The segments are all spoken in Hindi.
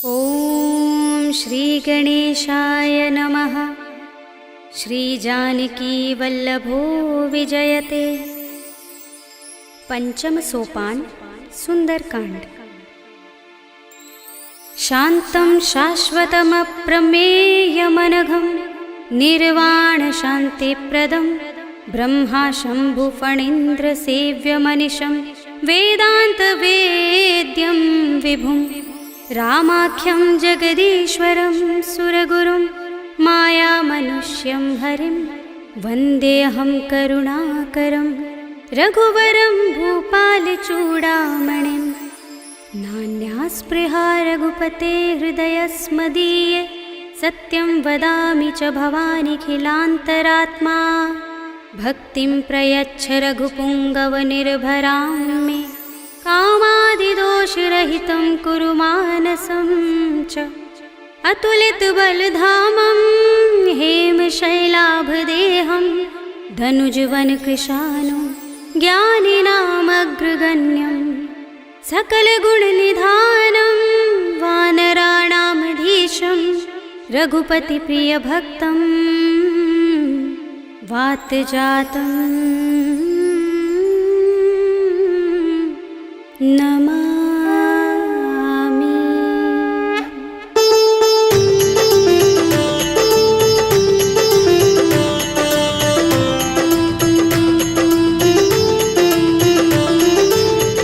ॐ श्री गणेशाय नमः। श्री जानकी वल्लभो विजयते। पंचम सोपान सुंदरकांड। शांतं शाश्वतमप्रमेयमनघं निर्वाण शान्तिप्रदं ब्रह्मा शंभु फणीन्द्र सेव्यमनिशं वेदांत वेद्यं विभुं रामाख्यं जगदीश्वरं सुरगुरुं मायामनुष्यं हरिं वन्देऽहं करुणाकरं रघुवरं भूपालचूडामणिं। नान्यास्पृहा रघुपते हृदयस्मदीये सत्यं वदामि च भवानिखिलान्तरात्मा। भक्तिं प्रयच्छ रघुपुङ्गवनिर्भरां मे कामादिदोषरहितं कुरु मानसं च। अतुलितबलधामं हेमशैलाभदेहं धनुजवनकृशानुं ज्ञानिनामग्रगण्यं सकलगुणनिधानं वानराणामधीशं रघुपतिप्रियभक्तं वातजातं नमामि।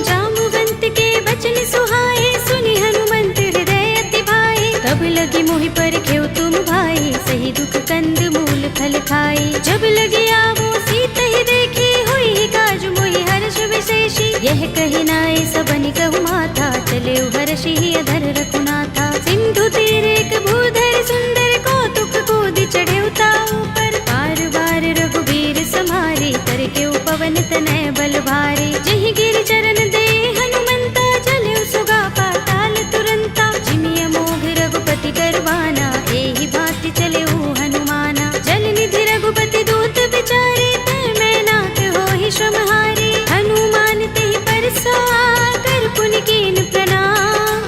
जामुवंत के बचन सुहाए सुनि हनुमंत हृदय अति भाए। तब लगी मोहि परखेउ तुम भाई सही दुख कंद मूल फल खाई। जब लगी आवो सीता ही देखी हुई काज मोहि हर्ष विशेषी। यह कही नाय सबनि कहु माथा चले हर्षि अधर रघुनाथा। सिंधु तीर एक भूधर सुंदर कौतुक कूदि चढ़े ताऊ पर। बार बार रघुबीर समारे तर के पवन तनय बल भारे। जहि गिर चरण दे हनुमंता चले सुगा पाताल तुरंता। जिमिय मोघ रघुपति करवाना एहि भांति चले हनुमाना। जल निधि रघुपति दूत बिचारे तय मैं नाथ होहि श्रमहारी। हनुमान तेहि परसा कर पुनि कीन प्रणाम।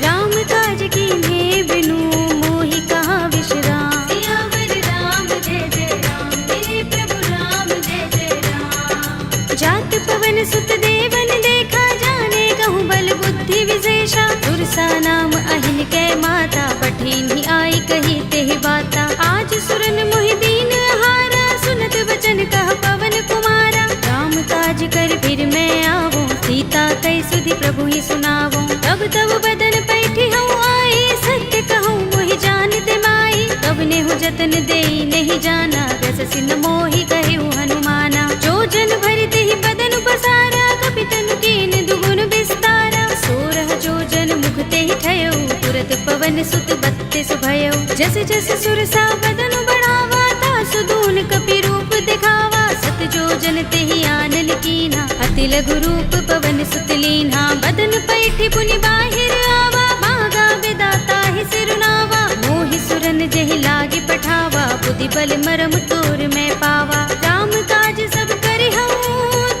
राम काज कीन्हे बिनु मोहि कहाँ विश्राम। सियावर राम जय जय राम मेरे प्रभु राम जय जय राम। जात पवन सुत देवन देखा जाने कहूँ बल बुद्धि विशेषा। सुरसा नाम अहिन कै माता पठिन्हि आई कही तेहि बाता। आज सुरन मोहि दीन हारा सुनत बचन कह पवन कुमारा। राम काज कर फिर मैं आवो सीता कई सुधि प्रभु ही सुनावो। तब तब बदन पैठी हूँ आई सत्य कहूँ मोहि जानते माई। तब नेहु जतन देई नहीं जाना रस सिन मोहि कहु हनुमाना। जो जन भरते ही बदन पसारा कपितन कीन दुगुन विस्तारा। सोरह जो जन मुखते ही ठयो तुरत पवन सुत बत्तीस भयो। जस जस सुरसा बदन बढ़ावा तासु दून कपि रूप दिखावा। सत जो जन तेहि आनन कीन्हा अति लघु रूप पवन सुत लीन्हा। बदन पैठी पुनि बाहिर आवा मागा विदाता ही सिरुनावा। मोहि सुरन जहि लागे पठावा बुद्धि बल मरम तोर मैं पावा। राम काज सब करि हूँ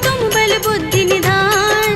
तुम बल बुद्धि निधान।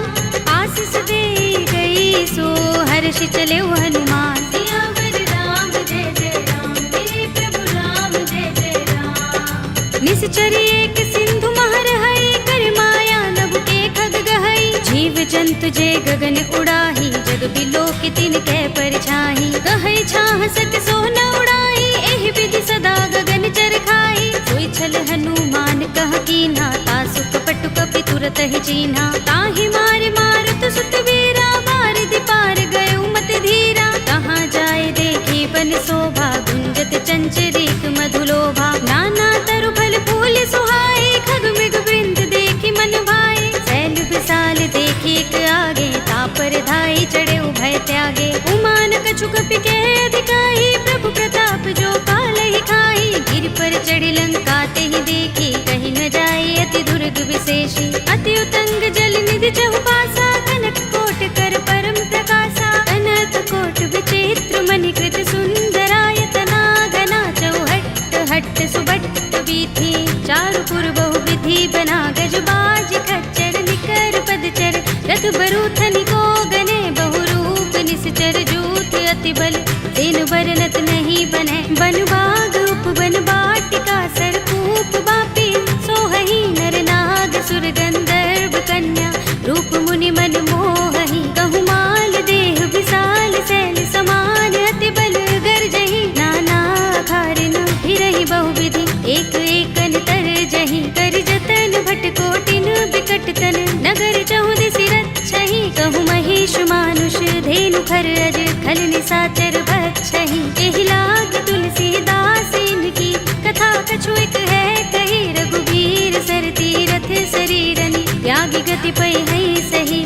आशीष दे गई सो हर्षि चले हनुमान। सियावर राम जय जय राम मेरे प्रभु राम जय जय राम। निश्चरी एक सिंधु महर हई कर माया नभ के खग गहई। जीव जंतु जे गगन उड़ाही जग बिलो के तिन कै परछाही। कहै छाह सक सो न उड़ाई एहि विधि सदा गगन चर खाई। सोई छल हनुमान कह कीन्हा तासु कपट कपि तुरत ही चीन्हा। ताहि मार मारुत सुत वीरा बारिधि पार गयो मत धीरा। कहाँ जाए देखी बन शोभा गुंजत चंचरीक मधुलोभा। नाना तरु फल फूल सुहाए खग मृग वृंद देखी मन भाए। शैल विशाल देखी एक आगे तापर धाई चढ़े भय त्यागे। उमान कछु कपि के अधिकाई प्रभु प्रताप जो काल ही खाई। गिर पर चढ़ी लंका तेहि देखी कहीं न जाए अति दुर्ग विशेषी। अति उतंग जल निधि चहुपासा कनक कोट कर परम प्रकाशा। अनंत कोट विचित्र मणिकृत सुंदरायतना घना चौहट्ट हट्ट सुबट्ट वीथि। चारु पुर बहु विधि बना गज बाज खच्चर निकर पदचर। रथ बरूथनि को गने बहु रूप निश्चर जूथ अति अति बल तेन बरनत नहीं बने। बन बाग उपवन बाटिका सरकूप बापी सोहहि नर नाग सुर गंधर्व कन्या रूप मुनि मन मोहहि। कहु माल देह विशाल शैल समान अति बल गर्जहि। नाना खारिन फिरहि बहुविधि एक एकन तरजहि। कर जतन भट कोटिन बिकट तन नगर चहुदिस रक्षहि। कहु महिष मानुष धेनु खर अज खल निशाचर बक्षहि। एहि लाग तुलसीदास इनकी कथा कछु एक है कही। रघुबीर सर तीरथ शरीरनि त्यागी गति पै है सही।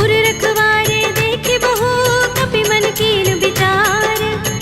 उर रखवारे देखे बहु कपि मन कीन विचार।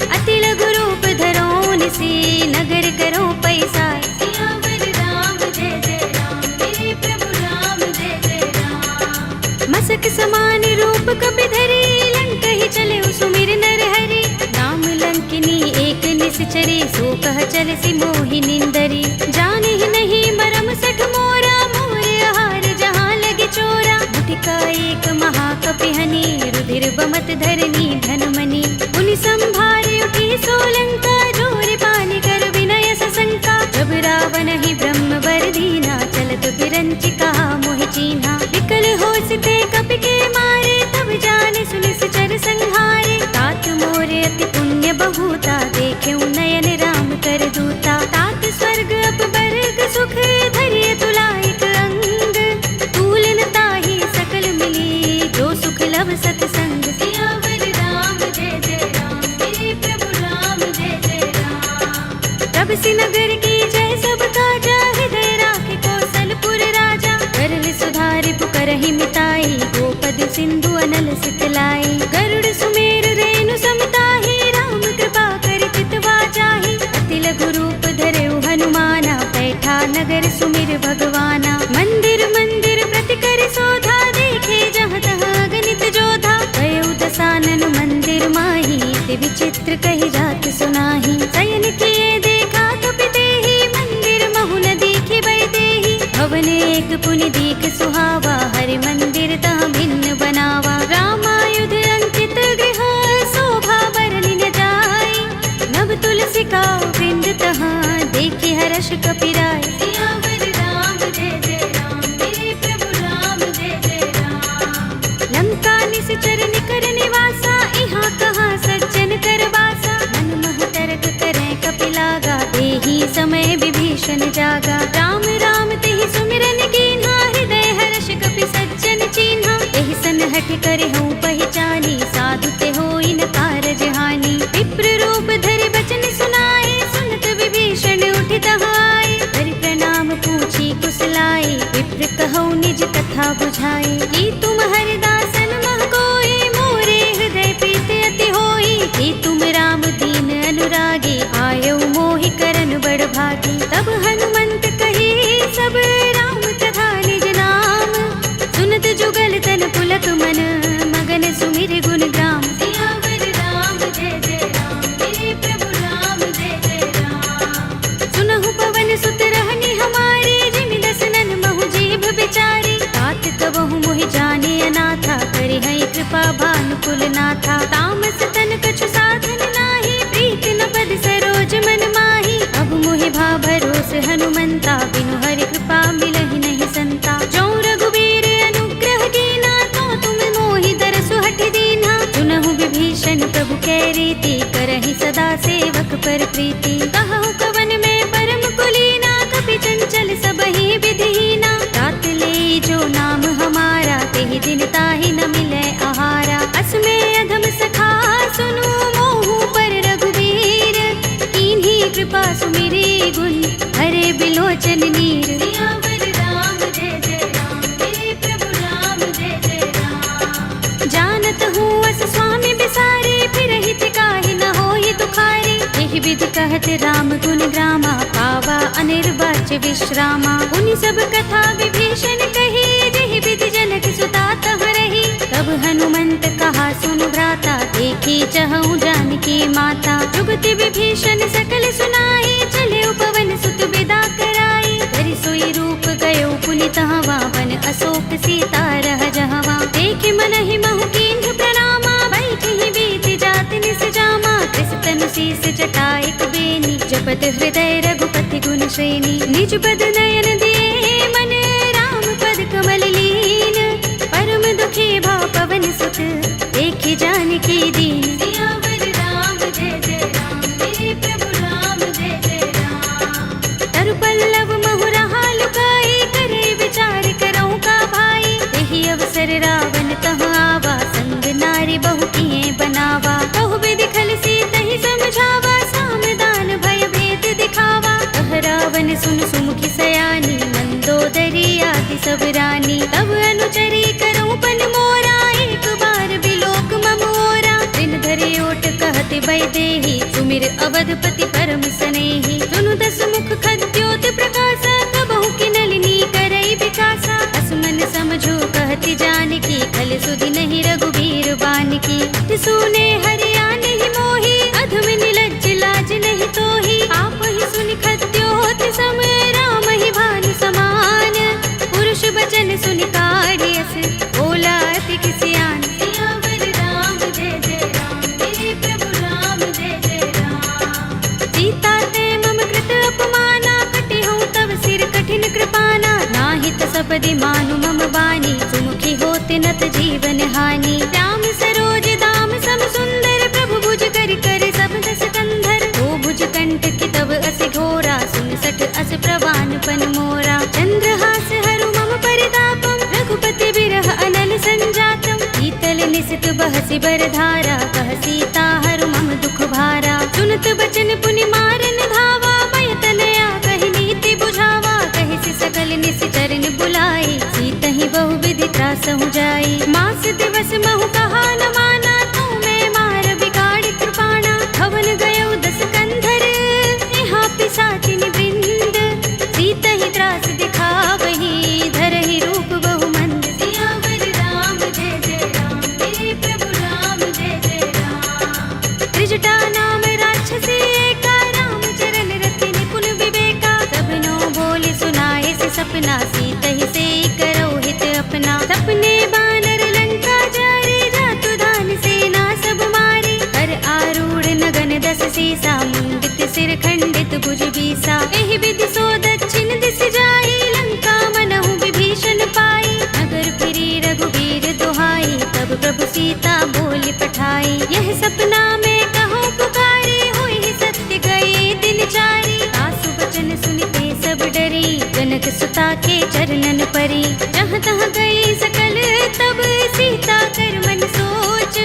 अति लघु रूप धरो निसी नगर करो पैसार। सियावर राम जय जय राम मेरे प्रभु राम जय जय राम। मसक समान रूप कपि धरे लंकहि चले सुमिर नर हरि। नाम लंकिनी एक निश्चरी सो कह चल सी मोहि निंदरी। जाने ही नहीं मरम सठ मोरा मोर आहार जहाँ लगे चोरा। मुठिका एक महाकपिहनि रुधिर बमत धरनी धनमणि। मुनि संभारे उठी सोलंका जोर पानी कर विनय सशंका। जब रावण ही ब्रह्म वर दीना चलत बिरंचि कहा मोहि चीन्हा। विकल होसिते कपि के मारे तब जाने सुनिस चर संहारे। तात मोरे अति पुण्य बहुता देखे नयन राम कर दूता। तात स्वर्ग अपवर्ग सुख धरिय तुलाइक अंग। तूल न ताहि सकल मिली जो सुख लव सतसंग। सियावर राम जय जय राम मेरे प्रभु राम जय जय राम। तब से नगर की जय सब काजा हृदय राखे कौशलपुर राजा। करल सुधारि पुकरहि मिताई गोपद सिंधु अनल सितलाई। गरुड़ सुमेर रेणु समताहि राम कृपा कर चितवा जाहि। अति लघु रूप धरेउ हनुमाना बैठा नगर सुमिर भगवाना। मंदिर मंदिर प्रति कर शोधा देखे जहाँ तहाँ गणित जोधा। गयउ दसानन मंदिर माही अति विचित्र कही जात सुनाही। शयन किए देखा कपि देहि मंदिर महु न दीखि वै देहि। भवन एक पुनि दीख सुहावा हरि मंदिर तहाँ भिन्न बनावा। रामायुध अंकित गृह शोभा बरनि न जाय। नव तुलसी का वृंद तहाँ देखि हर्ष कपि राय। सियावर राम जय जय राम मेरे प्रभु राम जय जय राम। लंका निश्चर निकर निवासा इहाँ कहाँ सज्जन कर बासा। मन महु तर्क करें कपि लागा देहि समय विभीषण जागा। राम राम तेहि सुमिरन कीन्हा हृदय हर्ष कपि सज्जन चीन्हा। एहि सन हठ करे हूँ पहचानी साधु ते होई न कारज हानि। विप्र रूप धरि बचन सुनाए सुनत विभीषण उठि तहाय। हरि प्रणाम पूछी कुशलाए विप्र कहौ निज कथा बुझाए। कि तुम हरिदासन मह कोई मोरे हृदय प्रीत अति होई। कि तुम राम दीन अनुरागी आयौ मोहि करन बड़ भागी। तब हनुमंत कही सब राम कथा निज नाम। सुनत जुगल तन पुलक मन मगन सुमिर गुण ग्राम। सियावर राम जय जय राम मेरे प्रभु राम जय जय राम। सुनहु पवन सुत रहनि हमारे जिमि दसनन महु जीभ बिचारी। तात कबहु मोहि जाने अनाथा करि है कृपा भानुकुल नाथा। तामस तन कछु साधन नाही प्रीत न पद सरोज मन माही। अब मोहि भा भरोस हनुमंता बिनु हरि कृपा मिलहि नहीं संता। जो रघुबीर अनुग्रह कीना तो तुम मोहि दरसु हठ दीन्हा। सुनहु विभीषण प्रभु कै रीति करहि सदा सेवक पर प्रीति। कहु कवन में परम कुलीना कपि चंचल सबहि विधिहीना। तात ले जो नाम हमारा तेहि दिन ताहि न मिलै आहारा। अस में अधम सखा सुनु मोहु पर रघुबीर। कीन्ही कृपा सुमिरी गुण हरे बिलोचन नीर। सियावर राम जय जय राम मेरे प्रभु राम जय जय राम। जानत हूँ अस स्वामी बिसारे फिरहि काहि न होहि दुखारे। एहि विधि कहत राम गुण ग्रामा पावा अनिर्वाच्य विश्रामा। उनि सब कथा विभीषण कही जेहि विधि जनक सुता तहाँ रही। तब हनुमंत कहा सुनु भ्राता देखी चहु जानकी माता। जुगति विभीषण सकल सुनाई चले पवन सुत विदा कराई। धरि सोई रूप गयो पुनि तहाँ वन अशोक सीता रह जहवा। देख मन ही महु कीन्ह प्रणामा बैठि बीत जात निस जा। श्रेणी। निज पद नयन दिए मन राम पद कमल लीन। परम दुखी भाव पवन सुत देखि जानकी दीन। सियावर राम जय जय राम, मेरे प्रभु राम जय जय राम। तरु पल्लव महु रहा लुकाई, करे विचार करऊं का भाई। यही अवसर रावण तह आवा, संग नारी बहु किए बनावा। बहु विधि खल सीत ही समझावा, सामदान भय भेद दिखावा। कह रावण सुन सुमुखी सयानी, मंदोदरी आदि सब रानी। तब अनुचरी करऊं पन मोरा, एक बार बिलोक मम ओरा। दिन धरे ओट कहते वैदेही, सुमिर अवधपति परम स्नेही। सुनु दस मुख खद्योत प्रकाशा, कबहु की नलिनी करई विकासा। असमन समझो कहती जानकी, खल सुधि नहीं रघुबीर बानकी। सुने हरिया नहीं मोही, अधम निलज्ज लाज नहीं तोही। आप ही सुनि खद्योत सम, राम ही भानु समान। पुरुष बचन सुनि काढ़ियस, बोला अति किसियान। सियावर राम जय जय राम, मेरे प्रभु राम जय जय राम। सीता ते मम कृत अपमाना, कटे हूँ तब सिर कठिन कृपाना। नाहित सपदि मानु मम बानी, सुमुखी होते नत जीवन हानि। राम सरोज दाम सम सुंदर, प्रभु भुज कर कर सब दस कंधर। ओ भुज कंठ की तब अस घोरा, सुन सठ अस प्रवान पन मोरा। चंद्रहास हरु मम परितापम, रघुपति बिरह अनल संजातम। शीतल निसित बहसि बरधारा, कह सीता हरु मम दुख भारा। सुनत बचन पुनि मारन धावा, मय तनया कहि नीति बुझावा। कहि सि सकल निसिचरन बुलाई, सीतहि बहु विधि त्रासहु जाई। मास दिवस महु कहा न माना, तू मैं मार बिगाड़ कृपाणा। भवन गयो दस कंधर, यहाँ पिशाचिनि वृंद। सीतहि त्रास दिखावही, धरहि रूप बहु मंद। सियावर राम जय जय राम, मेरे प्रभु राम जय जय राम। त्रिजटा नाम राक्षसी एका, राम चरण रति निपुण विवेका। सबनो बोले सुनाए से सपना, सीतहि से करो हित अपना। सपने बानर लंका जारे, जातु धान सेना सब मारे। हर आरूढ़ नगन दस सीसा, मुंडित सिर खंडित भुज बीसा। एहि विधि सो दक्षिण दिस जाई, लंका मनहु विभीषण पाई। नगर फिरी रघुबीर दुहाई, तब प्रभु सीता बोली पठाई। यह सपना में कहूँ पुकारे, होई सत्य गए दिन चारी। सासु बचन सुनते सब डरी, जनक सुता के चरणन परी। जहाँ तहाँ गई सकल तब, सीता कर मन सोच।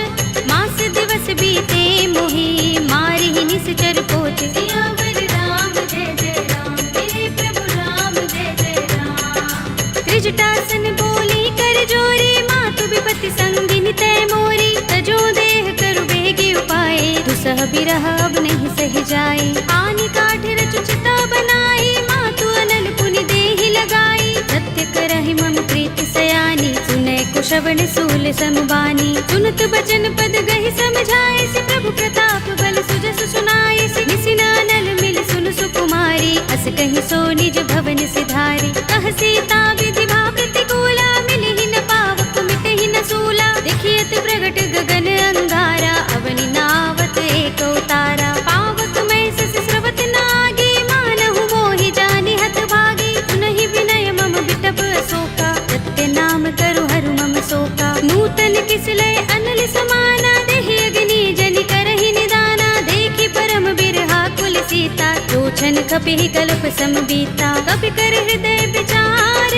मास दिवस बीते मोही, मारी ही निश्चर पोच। सियावर राम जय जय राम, मेरे प्रभु राम जय जय राम। त्रिजटासन बोली कर जोरी, मातु विपत्ति संगिनी तय मोरी। तजो देह करु बेगी उपाय, दुसह बिरह अब नहीं सह जाए। आनि काठ रचु चिता बनाई, मातु अनल पुनि देहि लगाई। सत्य करहि मम प्रीति सयानी, सुनै कुशवन सूल समबानी। सुनत बचन पद गहि समझाए, सि प्रभु प्रताप बल सुजस सुनाए। सि निसिना नल मिल सुन सुकुमारी, अस कहि सो निज भवन सिधारी। कह सीता विधि भा प्रतिकूला, मिलहि न पावक मिटहि न सूला। देखियत प्रगट गगन अंगारा, अवनि नावत एक उतारा। पावक मैं सस स्रवत नागी, मानहु मोहि जानि हत भागी। सुनहि विनय मम बिटप अशोका, सत्य नाम करु हरु मम शोका। नूतन किसलय अनल समाना, देहि अग्नि जनि करहि निदाना। देखि परम बिरहा कुल सीता, लोचन कपिहि कल्प सम बीता। कपि कर हृदय विचार,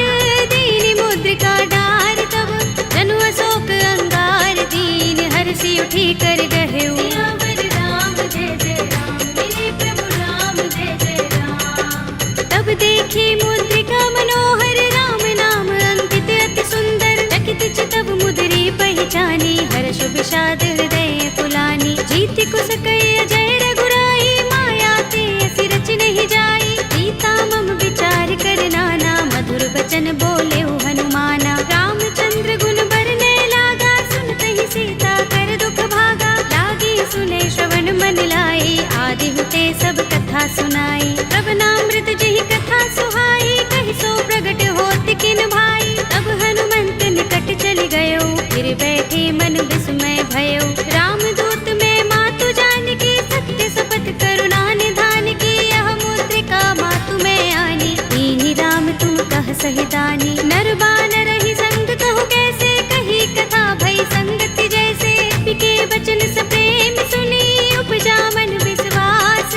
दीनि मुद्रिका डार। तब जनु अशोक अंगार, दीन हरषि उठी कर गहेउ। सियावर राम जय जय राम, मेरे प्रभु राम जय जय राम। तब देखी मुद्रिका मनोहर, राम नाम अंकित अति सुंदर। चकित चितव मुद्री पहचानी, हर्ष विषाद हृदय कुलानी। जीति कुस कई अजय रघुराई, माया ते असि रच नहीं जाई। सीता मम विचार कर नाना, मधुर वचन बोले हनुमाना। रामचंद्र गुण बरने लागा, सुनते ही सीता कर दुख कही दानी। नर बानर ही संग कहु कैसे, कही कथा भई संगति जैसे। बिके बचन स प्रेम सुनी, उपजा मन विश्वास।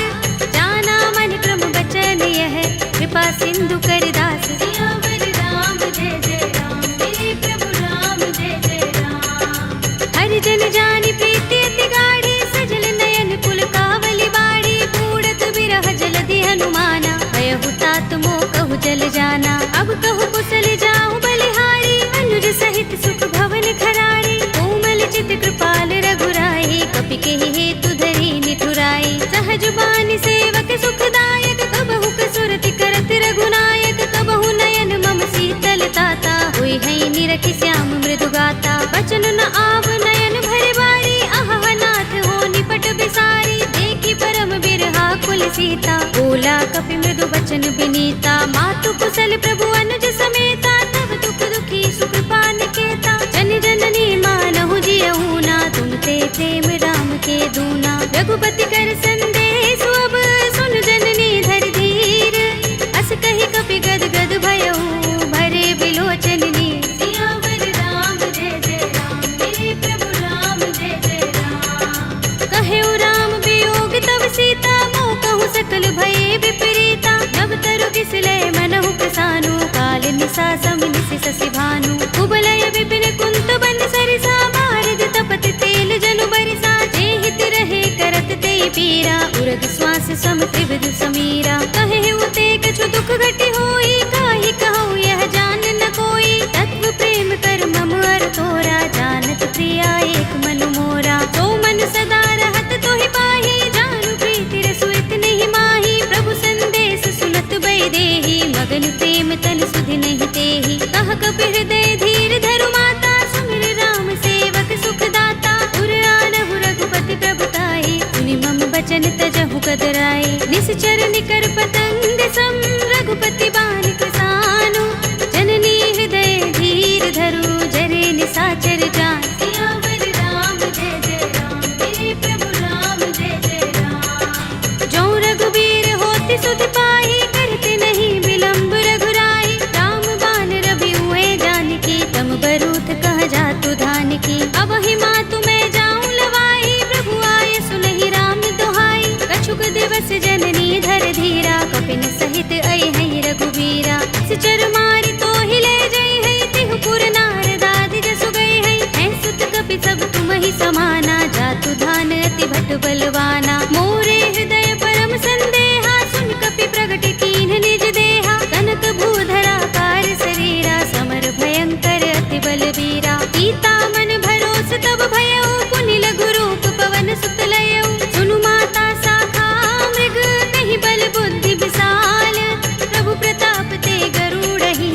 जाना मन क्रम बचन यह, कृपा सिंधु कर दास। सियावर राम जय जय राम, मेरे प्रभु राम जय जय राम। हरि जन जानी प्रीति अति गाढ़ी, सजल नयन कुल कावली बाड़ी। बूढ़त बिरह जलधि हनुमाना, भयहु तात मोह कहु जल जाना। अब कहु कुशल जाऊं बलिहारी, अनुज सहित सुख भवन खरारी। कोमल चित कृपाल रघुराई, कपि केहि हेतु धरी निठुराई। सहज बानी सेवक सुखदायक, कबहु कसुरति करत रघुनायक। कबहु नयन मम शीतल ताता, हुई है निरखि श्याम मृदु गाता। बचन न आव नयन भरि बारी, अहह नाथ हो निपट बिसारी। देखी परम बिरहा कुल सीता, बोला कपि मृदु बचन बिनीता। मातु कुशल प्रभु अनुज समेता, तब दुख दुखी सुकृपा निकेता। जन जननी मानहु जियहु ना, तुम ते प्रेम राम के दूना। रघुपति कर संदेश अब, सुन जननी धर धीर। अस कही कपि गद गद भयहु, भरे बिलोचन नीर। सियावर राम जय जय राम, मेरे प्रभु राम जय जय राम। कहेउ राम वियोग तब सीता, मोह कहु सकल भये विपरीता। नव तरु किसले मनहु प्रसानु, काल निसा सम निसि ससि भानु। कुबलय विपिन कुंत बन सरिसा, बारद तपत तेल जनु बरिसा। जे हित रहे करत ते पीरा, उरग श्वास सम त्रिविध समीरा। कहेउ ते कछु दुख घटि होई, काहि कहूँ यह जान न कोई। तत्व प्रेम कर मम अर तोरा, जानत प्रिया एक मन मोरा। तो मन सदा रहत तोहि पाही, जानु प्रीति रसु इतने माही। प्रभु संदेश सुनत बै देहि, मगन प्रेम तन सुधि नहीं तेहि। कह कपि हृदय धीर धरु माता, सुमिर राम सेवक सुख दाता। उर आनहु रघुपति प्रभुताई, सुनि मम बचन तजहु कदराई। निश्चर निकर पतंग सम, रघुपति बानिक सानु। जननी हृदय धीर धरु, जरे निसाचर जान। सियावर राम जय जय राम, मेरे प्रभु राम जय जय राम। जो रघुबीर होति सुधि पाही, करते नहीं विलंब रघुराई। राम बान रवि हुए जानकी, तम बरूथ कह जातु धानकी। अब ही मातु मैं जाऊं लवाई, प्रभु आए सुनहि राम दोहाई। कछुक दिवस जननी धर धीरा, कपिन सहित अइ है रघुबीरा। सिचर मारि तो ही ले जई है, तिहु पुर नारद आदि जसु गई है। हैं सुत कपि सब तुम ही समाना, जातु धान अति भट बलवाना। मोरे हृदय परम संदेहा, सुन कपि प्रगट कीन्ह निज देहा। कनक भूधरा कार शरीरा, समर भयंकर अति बलबीरा। सीता मन भरोस तब भयउ, पुनि लघु रूप पवन सुत लयउ। सुनु माता शाखा मृग, नहीं बल बुद्धि विशाल। प्रभु प्रताप ते गरुड़हि,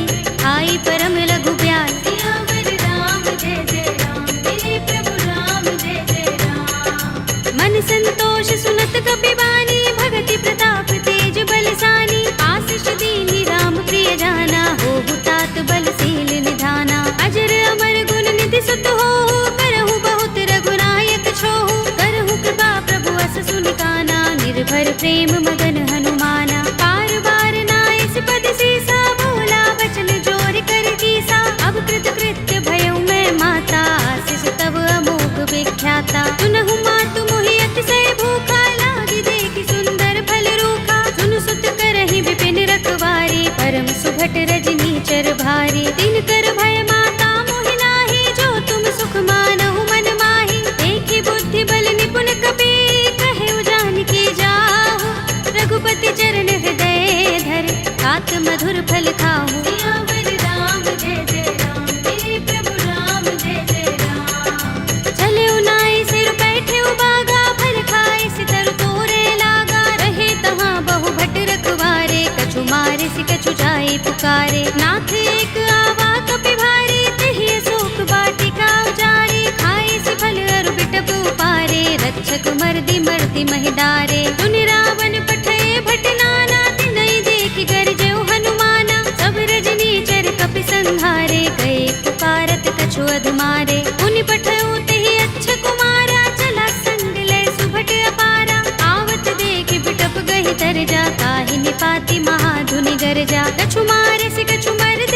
आई परम लघु ब्याल। सियावर राम जय जय राम, मेरे प्रभु राम जय जय राम। मन संतोष सुनत कपि बानी, भगति प्रताप तेज बलसानी। आशीष दीनी राम प्रिय जाना, होहु तात बलशील निधाना। अजर अमर गुण निधि सुत होहु, करहु बहुत रघुनायक छोहु। करहु कृपा प्रभु अस सुनि काना, निर्भर प्रेम मगन हनुमाना। बार बार नाइस पद सीसा, बोला बचन जोर कर कीसा। अब कृत कृत्य भयउ मैं माता, आशीष तब अमोघ विख्याता। सुनहु मातु मोहि अतिशय भूखा, लागी देखि सुंदर फल रूखा। सुनु सुत करहि विपिन रखवारी, परम सुभट रजनी चर भारी। दिन कर भय माता मोहि नाहि, जो तुम सुख मानहु मन माहि। देखि बुद्धि बल निपुण कपि, कहेउ जानकी जाहु। रघुपति चरण हृदय धर, तात मधुर फल खाहु। सियावर राम जय जय राम, मेरे प्रभु राम जय जय राम। चले उनाई सिर बैठे बागा, फल खाए सितर तोरे लागा। रहे तहाँ बहु भट रखवारे, कछु मारे सि कछु जाए पुकारे। नाथ एक आवा कपि भारी, तिहि अशोक वाटिका उजारी। खाए सि फल अरु बिटप उपारे, रक्षक मर्दि मर्दि महि डारे। सुनि रावण पठय भट नाना, तिनहि देखि गरजेउ हनुमाना। सब रजनी चर कपि संहारे, गए पुकारत कछु अधमारे। मुनि पठउ तेहि अच्छ कुमारा, चला संग लय सुभट अपारा। आवत देखि बिटप गहि तरजा, काहि निपाति महाधुनि गरजा। कछु मारे सि कछु मर्द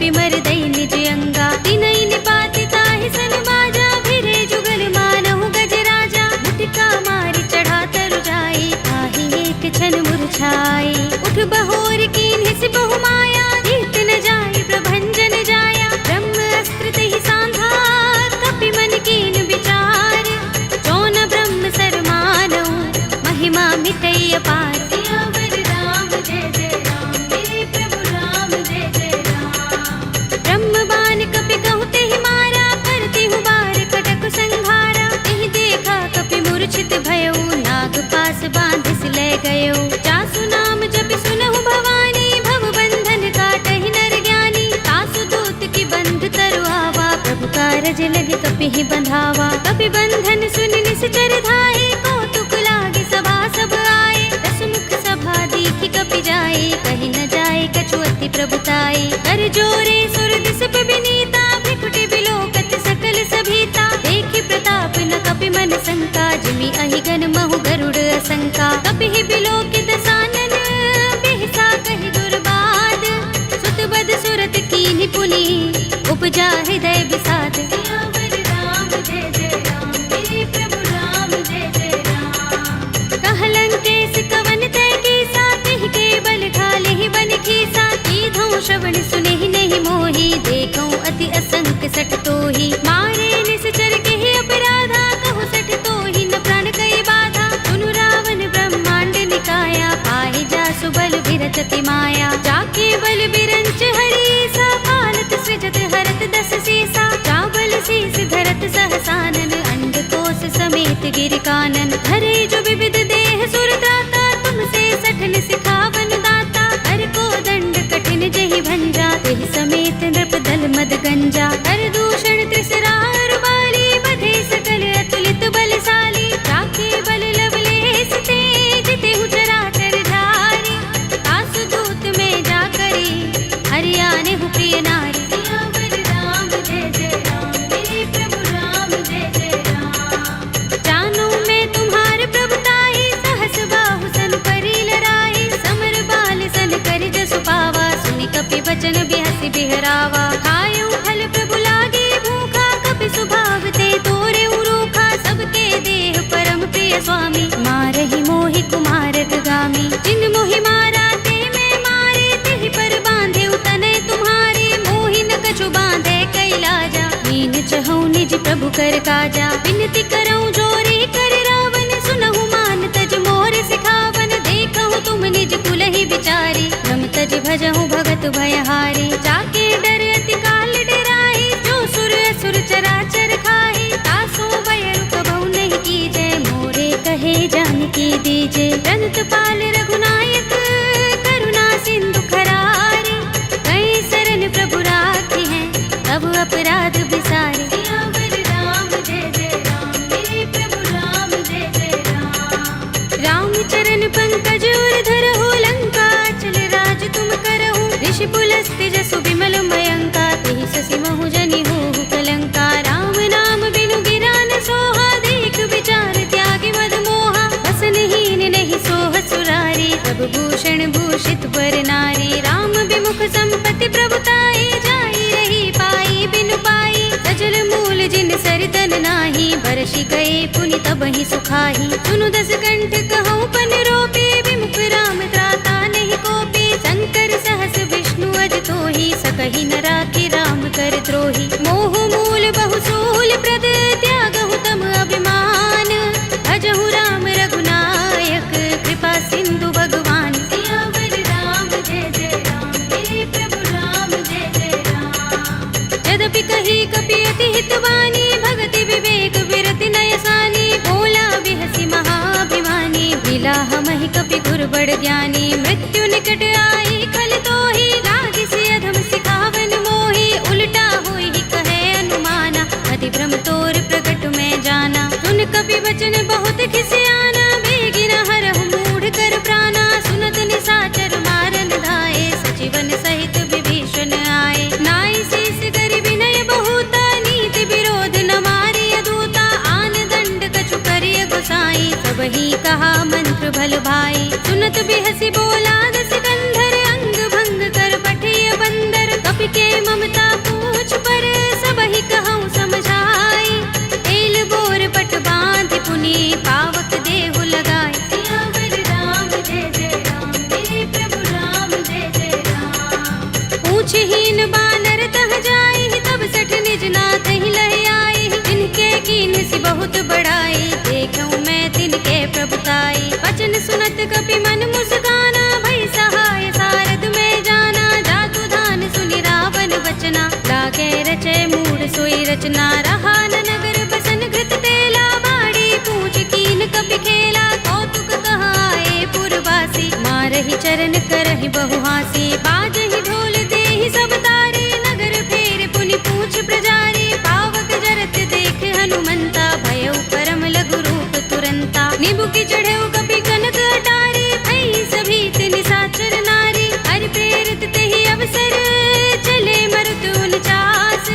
कपि मर दई निज अंगा। तिनई निपाति ताहि सन बाजा, भिरे जुगल मानहु गज राजा। मुटिका मारि चढ़ा तरु जाई, ताहि एक क्षण मुरझाई। उठ बहोर कीन्हि सि बहु माया, जीत न जाई प्रभंजन जाया। ब्रह्म अस्त्र तहि सांधा, कपि मन कीन विचार। जौन ब्रह्म सर मानहु, महिमा मिटई अपार। सियावर राम जय जय राम, मेरे प्रभु राम जय जय राम। ब्रह्म बाण कपि कहु तेहि मारा, करति हूँ बार कटक संघारा। एहि देखा कपि मूर्छित भयउ, नाग पास बांधिस ले गयो। जासु नाम जपि सुनहु भवानी, भव बंधन काटहि नर ज्ञानी। तासु दूत की बंध तरु आवा, प्रभु कारज लगे कपि ही बंधावा। कपि बंधन सुनि निश्चर धाये, कौतुक लागे सभा सब आए। दस मुख सभा दीखि कपि जाए, कहि न जाए कछु अति प्रभुताई। कर जोरे सुर दिस विनीता, भ्रिकुटि बिलोकत सकल सभीता। देखि प्रताप न कपि मन शंका, जिमि अहिगन महु गरुड़ असंका। कपि ही बिलोकित सानन, बिहसा कहि दुर्बाद। सुत बद सुरत कीन्हि पुनि, उपजा हृदय विषाद। सियावर राम जय जय राम, मेरे प्रभु राम जय जय राम। कहलंकेश कवन तय कीसा, तिहि के बल ढालेहि बन खीसा। कीधौ श्रवण सुनेहि नहीं मोहि, देखौ अति असंक सठ तोहि। मारे निश्चर केहि अपराधा, कहु सठ तोहि न प्राण कई बाधा। सुनु रावण ब्रह्मांड निकाया, पाहि जासु बल बिरच अति माया। जाके बल बिरंच हरीसा, पालत सृजत हरत दस सीसा। चावल शीस धरत सहसानन, अंडकोश समेत गिर कानन। धरे जो विविध देह सुर त्राता, तुमसे सठन सिखावन दाता। हर को दंड कठिन जहि भंजा, तेहि समेत नृप दल मद गंजा। हर दूषण त्रिसरार बाली, बधे सकल अतुलित बलशाली। जाके बल लवलेस ते, जितेहु चराचर झारी। तासु दूत में जा करी, हरियाने हु प्रिय नारी। सियावर राम जय जय राम, मेरे प्रभु राम जय जय राम। जानो मैं तुम्हार प्रभुताई, सहस बाहु सन करी लड़ाई। समर बाल सन करि जसु पावा, सुनि कपि बचन बिहसि बिहरावा। खायउ फल प्रभु लागे भूखा, कपि सुभाव ते तोरे रूखा। सबके देह परम प्रिय स्वामी, मारहि मोहि कुमारक गामी। जिन मोहि मारा ते मैं मारे, तेहि पर बांधे तनय तुम्हारे। मोहि न कछु बांधे कैलाजा, मीन चहु निज प्रभु कर काजा। विनती करऊं जोरी कर रावण, सुनहु मान तज मोर सिखावन। देखहु तुम निज कुलहि विचारी, रम तज भजहु भगत भयहारी। जाके डर अति काल डराहि, जो सुर असुर चराचर खाहि। तासो बयरु कबहु नहीं कीजय, मोरे कहे जानकी दीजे। रंत पाल रघुनायक, करुणा सिंधु खरारे। कई सरन प्रभु राखे हैं, तब अपराध बिसारे। सियावर राम जय जय राम, मेरे प्रभु राम जय जय राम। राम चरण पंकज उर धरहु, लंका चल राज तुम करहु। ऋषि पुलस्त्य जसु विमल मयंका, तेहि ससि महु जनि होहु कलंका। राम नाम बिनु गिरा न सोहा, देख विचार त्यागी मद मोहा। बसनहीन नहीं सोह सुरारी, सब भूषण भूषित वर नारी। राम विमुख संपत्ति प्रभुताई, जाई रही पाई बिनु पाई। सजल मूल जिन सरितन नाही, बरषि गए पुनि तबहि सुखाही। सुनु दस कंठ कहूँ पन रोपे, विमुख राम त्राता नहीं कोपे। शंकर सहस विष्णु अज तोहि, सकहि न राखि राम कर द्रोही। मोह मूल बहु सूल प्रद, त्यागहु तम अभिमान। भजहु राम रघुनायक, कृपा सिंधु भगवान। सियावर राम जय जय राम, मेरे प्रभु राम जय जय राम। यद्यपि कही कपि अति हितवानी, भगति विवेक विरति नय सानी। बोला बिहसि महाभिमानी, मिला हमहि कपि गुर बड़ ज्ञानी। मृत्यु निकट आई खल तोहि, लागिसि अधम सिखावन मोहि। उल्टा होई कहे अनुमाना, अति भ्रम तोर प्रगट में जाना। सुन कपि वचन बहुत खिसियाना, बेगिन हरहु मूढ़ कर प्राणा। सुनत निशाचर मारन धाये, सजीवन सहित विभीषण आए। नाई शीस करि विनय बहुता, नीति विरोध न मारिय दूता। आन दंड कछु करिय गोसाई, सबहि कहा मंत्र भल भाई। सुनत बिहसि बोला दस कंधर, अंग भंग कर पठिय बंदर। कपि के मम कीन सी बहुत बड़ाई, देखूं मैं तिनके प्रभुताई। वचन सुनत कपि मन मुस्काना, भई सहाय सारद में जाना। जातु धान सुनि रावण वचना, लागे रचे मूढ़ सोई रचना। रहा न नगर बसन घृत तेला, बाड़ी पूछ कीन कपि खेला। कौतुक कहाए पुरवासी, मारहि चरण करहि बहु हासी। बाजहि ढोल देहि सब तारे, नगर फेर पुनि पूछ प्रजारी। पावक जरत देख हनुमंता, भयउ परम लघु रूप तुरंता। निबुकि चढ़ेउ कपि कनक अटारी, भई सभीत निशाचर नारी। हरि प्रेरित तेहि अवसर, चले मरुत 49।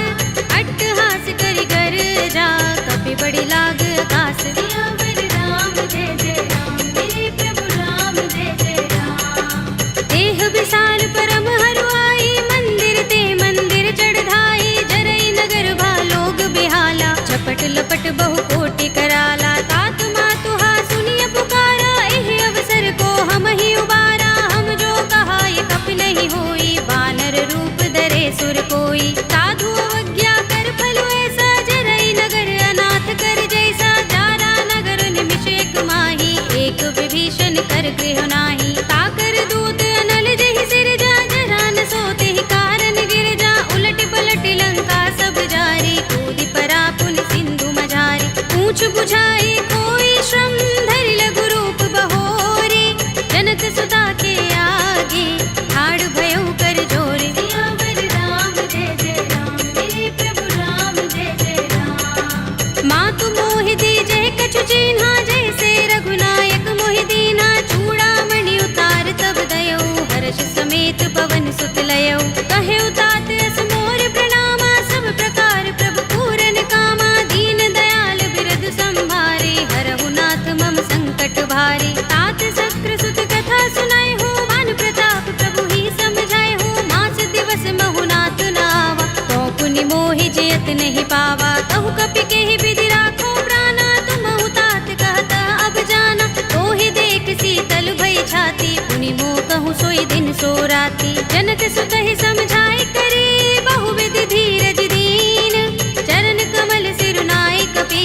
अट्टहास करि गर्जा, कपि बड़ी लाग आकाश। सियावर राम जय जय राम, मेरे प्रभु राम जय जय राम। देह विशाल परम हरुआई, मंदिर ते मंदिर चढ़ाई। जरई नगर भालोग बिहाला, झपट लपट बहु कोटि कराला। तात मातुहा सुनिय पुकारा, एहि अवसर को हम ही उबारा। हम जो कहा ये कपि नहीं होई, वानर रूप धरे सुर कोई। साधु अवज्ञा कर फल ऐसा, जरई नगर अनाथ कर जैसा। जारा नगर निमिष एक माही, एक विभीषण कर गृह नाही। ताकर दूत अनल जहि सिरजा, जरा न सोते ही कारण गिरजा। उलट पलट लंका सब जारी, कूदि परा पुनि सिंधु मझारी। पूछ बुझाई कोई श्रम, धरि लघु रूप बहोरी। जनक सुता के आगे, ठाड़ भयउ कर जोरी। सियावर राम जय जय राम, मेरे प्रभु राम जय जय राम। मातु मोहि दीजे कछु चिन्हा, जैसे रघुनायक मोहि दीना। चूड़ामणि उतार तब दयऊ, हर्ष समेत पवन सुत लयऊ। कहेउ तात अस मोर प्रणामा, सब प्रकार प्रभु पूरन कामा। दीन दयाल बिरधु संभारे, हरहु नाथ मम संकट भारे। तात शक्र सुत कथा सुनाए हो, मान प्रताप प्रभु ही समझाए हो। मास दिवस महु नाथ नावा, तो पुनि मोहि जयत नहीं पावा। कहु कपि केहि विधि राखो प्राणा, तुमहु तात कहता अब जाना। तोहि देख शीतल भई छाती, पुनि मोह कहूँ सोई दिन सो राती। जनक सुतहि समझाई करे, बहु विधि धीरज दीन। चरण कमल सिरुनाई कपि,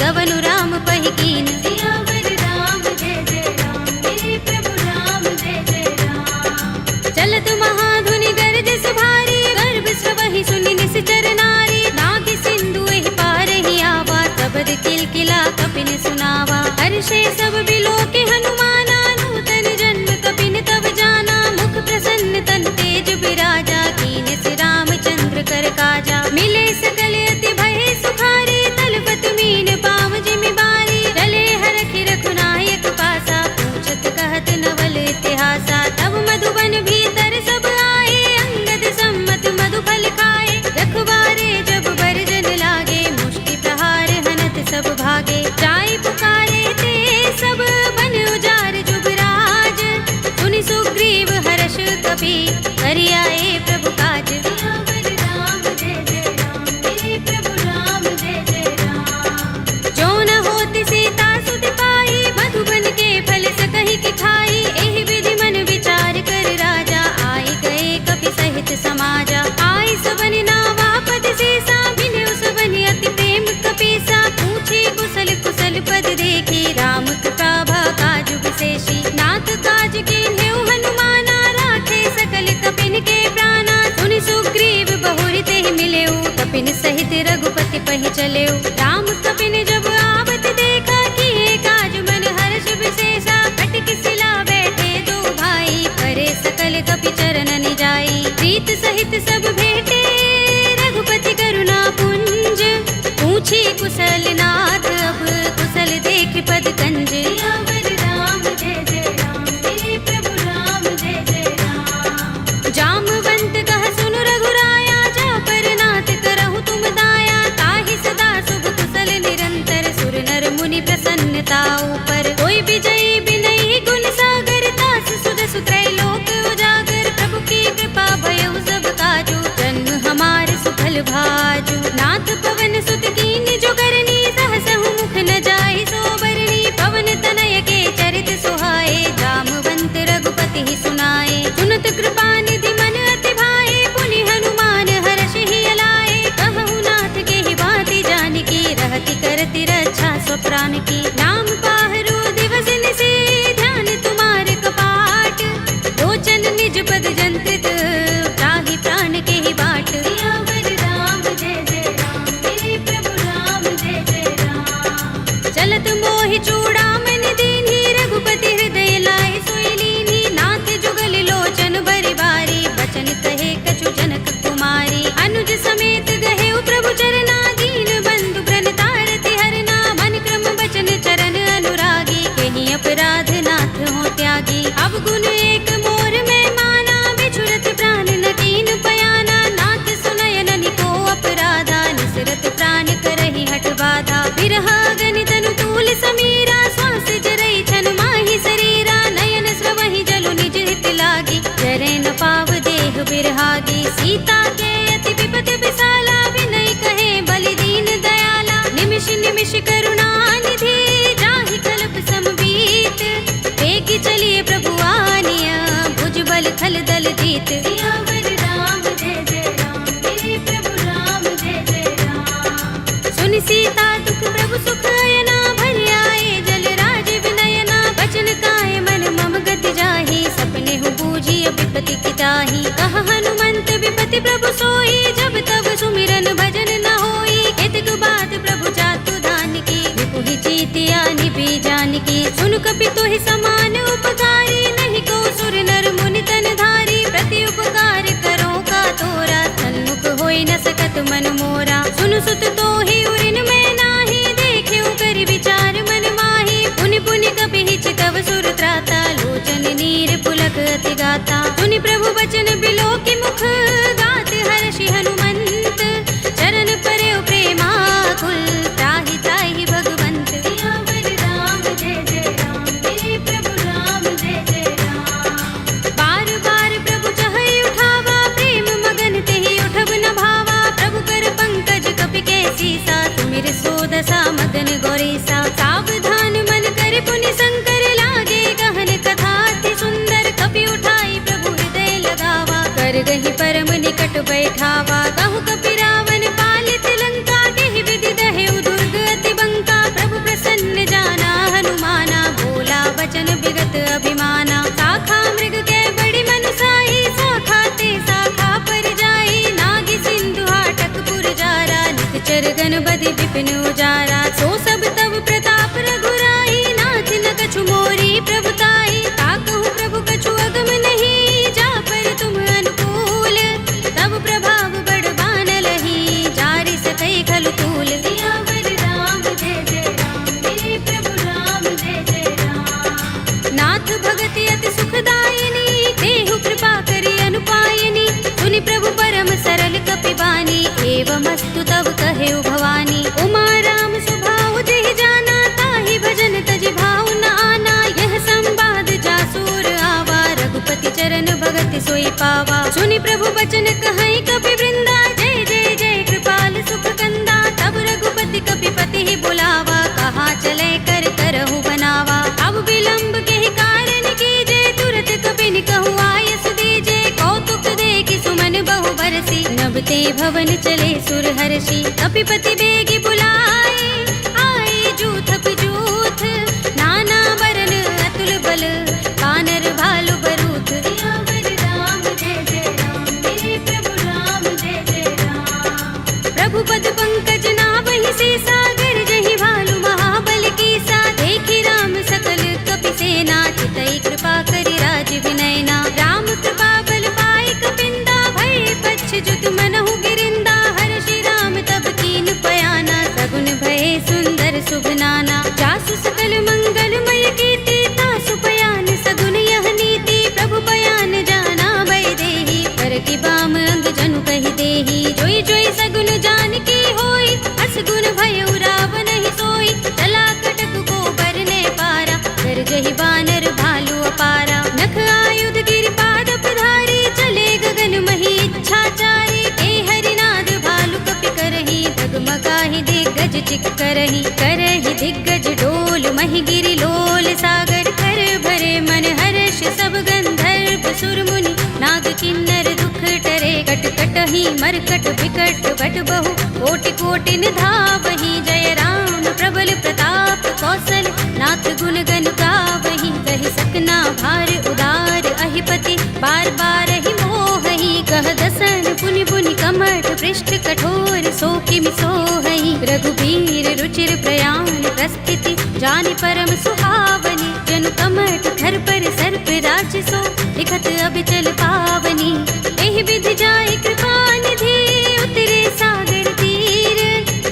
गवनु राम पहि कीन। सियावर राम जय जय राम, मेरे प्रभु राम जय जय राम। चलत महाधुनि गरज सुभारी, गर्भ स्रवहि सुनि निश्चर नारी। नागि सिंधु एहि पार ही आवा, तबद किलकिला कपिन सुनावा। हर्षे सब बिलोके हनुमाना, नूतन जन्म कपिन तब जाना। मुख प्रसन्न तन तेज बिराजा, कीन सि रामचंद्र कर काजा। मिले सकल अति भय सुखारी, तलपत मीन पाव जिमि बारी। चले हरखि रघुनायक पासा, पूछत कहत नवल इतिहासा। तब मधुबन भीतर सब आए, अंगद सम्मत मधु फल खाए। रखवारे जब बरजन लागे, मुष्टि प्रहार हनत सब भागे। जाय पुकारे ते सब, बन उजार जुबराज। सुनि सुग्रीव हर्ष कपि, करि आए प्रभु काज। सियावर राम जय जय राम, मेरे प्रभु राम जय जय राम। जो न होति सीता सुत पाई, मधुबन के फल सकहि कि खाई। एहि विधि मन विचार कर राजा, आई गए कपि सहित समाजा। आई सबनि नावा पद सीसा, मिले सबनि अति प्रेम कपीसा। पूछे कुशल कुशल पद देखी, राम कृपा भा काजु विशेषी। नाथ काज कीन्हेउ हनुमाना, राखे सकल कपिन के प्राणा। सुनि सुग्रीव बहुरि तेहि मिलेउ, कपिन सहित रघुपति पहि चलेउ। राम कपिन जब आवत देखा, किए काज मन हर्ष विशेषा। कटक सिला बैठे दो भाई, करे सकल कपि चरण जाई। प्रीत सहित सब भेटे, रघुपति करुणा पुंज। पूछी कुशल नाथ, अब कुशल देख पद कंज। सियावर राम जय जय राम, मेरे प्रभु राम जय जय राम। जामवंत कह सुनु रघुराया, जा पर नाथ करहु तुम दाया। ताहि सदा शुभ कुशल निरंतर, सुर नर मुनि प्रसन्नता ऊपर। कोई विजयी बिनहि गुण सागर, दास सुध सुत्रय लोक उजागर। प्रभु की कृपा भयउ सब काजू, जन्म हमार सुफल भाजू। नाथ पवन सुत कीन जो करनी, सहसहु मुख न जाहि सो बरनी। पवन तनय के चरित सुहाए, जामवंत रघुपति ही सुनाए। सुनत कृपा निधि मन अति भाए, पुनि हनुमान हर्ष ही अलाए। कहु नाथ के ही बाती जानकी, रहति कर निर्हागी। सीता के अति विपद विसाला, विनय कहे बलि दीन दयाला। निमिष निमिष करुणा निधि, जाहि कल्प समबीत। वेगी चलिए प्रभु आनिया, भुज बल खल दल जीत। सियावर राम जय जय राम, मेरे प्रभु राम जय जय राम। सुनि सीता दुख प्रभु सुख अयना, भरि आए जल राज विनयना। बचन काए मन मम गति जाहि, सपने हु बूझी विपति की ताहि। कहा हनुमंत विपति प्रभु सोई, जब तब सुमिरन भजन न होई। केतक बात प्रभु जातु धान की, विपुहि जीतिया निभि जानकी। सुन कपि तोहि समान उपकारी, नहीं को सुर नर मुनि तन धारी। प्रति उपकार करो का तोरा, सन्मुख होई न सकत मन मोरा। सुन सुत तोहि उरिन में नाही, देख्यो करि विचार मन माही। पुनि पुनि कपि हिचकव सुर त्राता, लोचन नीर पुलक अति गाता। सुनि प्रभु बचन बिलोकि मुख, गात हर्षि हनुमंत। चरण परयो प्रेमाकुल, त्राहि त्राहि भगवंत। सियावर राम जय जय राम, मेरे प्रभु राम जय जय राम। बार बार प्रभु चहई उठावा, प्रेम मगन तेहि उठब न भावा। प्रभु कर पंकज कपि के सीसा, सुमिर सोदसा मगन गौरीसा। सावधान मन कर पुनि शंकर, लागे गहन कथा अति सुंदर। कपि उठाई प्रभु हृदय लगावा, कर गहि परम निकट बैठावा। कहु कपि रावण पालित लंका, देहि विधि दहेउ दुर्ग अति बंका। प्रभु प्रसन्न जाना हनुमाना, बोला वचन विगत अभिमाना। शाखा मृग के बड़ी मनुसाही, शाखा ते शाखा पर जाई। नागी सिंधु हाटक पुर जारा, निकचर गन बदि विपिन उजारा। सो सब तब प्रताप रघुराई, नाथ न कछु मोरी प्रभुताई। ताकहु प्रभु कछु अगम नहीं, जा पर तुम अनुकूल। तब प्रभाव बड़ बानलहि, जारि सकै खलु तूल। सियावर राम जय जय राम, मेरे प्रभु राम जय जय राम। नाथ भगति अति सुखदायिनी, देहु कृपा करि अनुपायिनी। सुनि प्रभु परम सरल कपि बानी, एवमस्तु तब कहेउ भवानी। उमा राम स्वभाव जेहि जाना, ताहि भजन तजि भाव न आना। यह संवाद जासुर आवा, रघुपति चरण भगति सोई पावा। सुनि प्रभु बचन कहई कपि वृंदा, जय जय जय कृपाल सुख कंदा। तब रघुपति कपि पति ही बुलावा, कहा चले कर करहु बनावा। अब विलंब के कारण कीजे, तुरत कपि कहु आयस दीजे। कौतुक देखि सुमन बहु बरसी, नभ ते भवन चले सुर हर्षि। कपिपति बेगी बुलाए, आए जूथ जूथ। नाना वरन अतुल बल, बानर भालु बरूथ। सियावर राम जय जय राम, मेरे प्रभु राम जय जय राम। प्रभु पद पंकज नावहि सीसा, गरजहि भालु महाबल कीसा। देखि राम सकल कपि सेना, चितई कृपा करि राज विनयना। राम कृपा बल पाई कपिंदा, भय पच्छ जुत मनहु गिरिंदा। हर्षि राम तब कीन पयाना, सगुन भय सुंदर शुभ नाना। जासु सकल मंगलमय कीर्ति, तासु पयान सगुन यह नीति। प्रभु पयान जाना भय देहि, कर की बाम अंग जनु कहि देहि। जोई जोई सगुन जानकी होई, अस गुण भयउ रावण ही सोई। चला कटक को बरने पारा, गरजहि बानर भालु अपारा। नख आयुध गिरिपाद पधारी, चले गगन मही इच्छाचारी। के हरिनाद भालु कपि करहि, डगमगाहि दिग्गज चिक करहि। करहि दिग्गज डोल महि गिरि लोल सागर। कर भरे मन हर्ष सब गंधर्व सुर मुनि, नाग किन्नर दुख टरे। कट कटहि मरकट विकट बट बहु, कोटि कोटि निधावहि। जय राम प्रबल प्रताप कौशल, नाथ गुण गन गावहि। कहि सकना भार उदार अहिपति, बार बार ही मोहहि। कह दसन पुनि पुनि कमठ, पृष्ठ कठोर सो किमि सोहहि। रघुबीर रुचिर प्रयाण प्रस्थिति, जानि परम सुहावनी। जनु कमठ धर पर सर्प राजसो, लिखत अबिचल पावनी। एहि विधि जाय कृपा निधि, उतरे सागर तीर।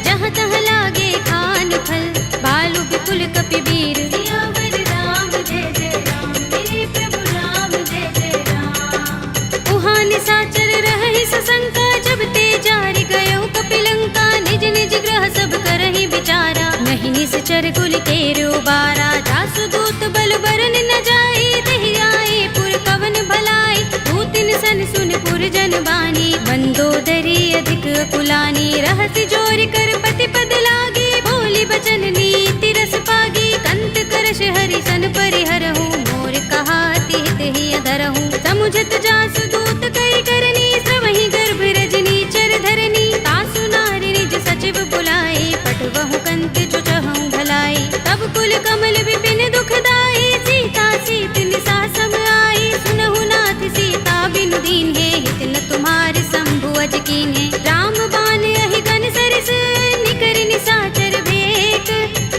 जहाँ तहाँ लागे खान फल, भालु विपुल कपि वीर। सियावर राम जय जय राम, मेरे प्रभु राम जय जय राम। उहाँ निशाचर रहहि सशंका, जब ते जारि गयो कपिलंका। निज निज ग्रह सब करहि विचारा, नहीं निश्चर कुल केरु बारा। जासु दूत बल बरन न जाई, तेहि आए पुर कवन भलाई। दूतिन तन सुन पुरजन बानी, मंदोदरी अधिक अकुलानी, रहस्य जोर कर पति पद लागी, बोली बचन नीति रस पागी, कंत करश हरि सन परिहरहु, मोर कहा अति हित ही अधरहु, समुझत जासु दूत कई करनी, श्रवहि गर्भ रजनी चर धरनी, तासु नारी निज सचिव बुलाए, पटवहु कंत जो चहु भलाई, तब कुल कमल विपिन दुखदाई, सीता सीत निसा सम आई, सुनहु नाथ सीता बिनु दीन्हे, हित न तुम्हार शंभु अज कीन्हे, राम बाण अहि गन सरिस, निकर निसाचर भेक,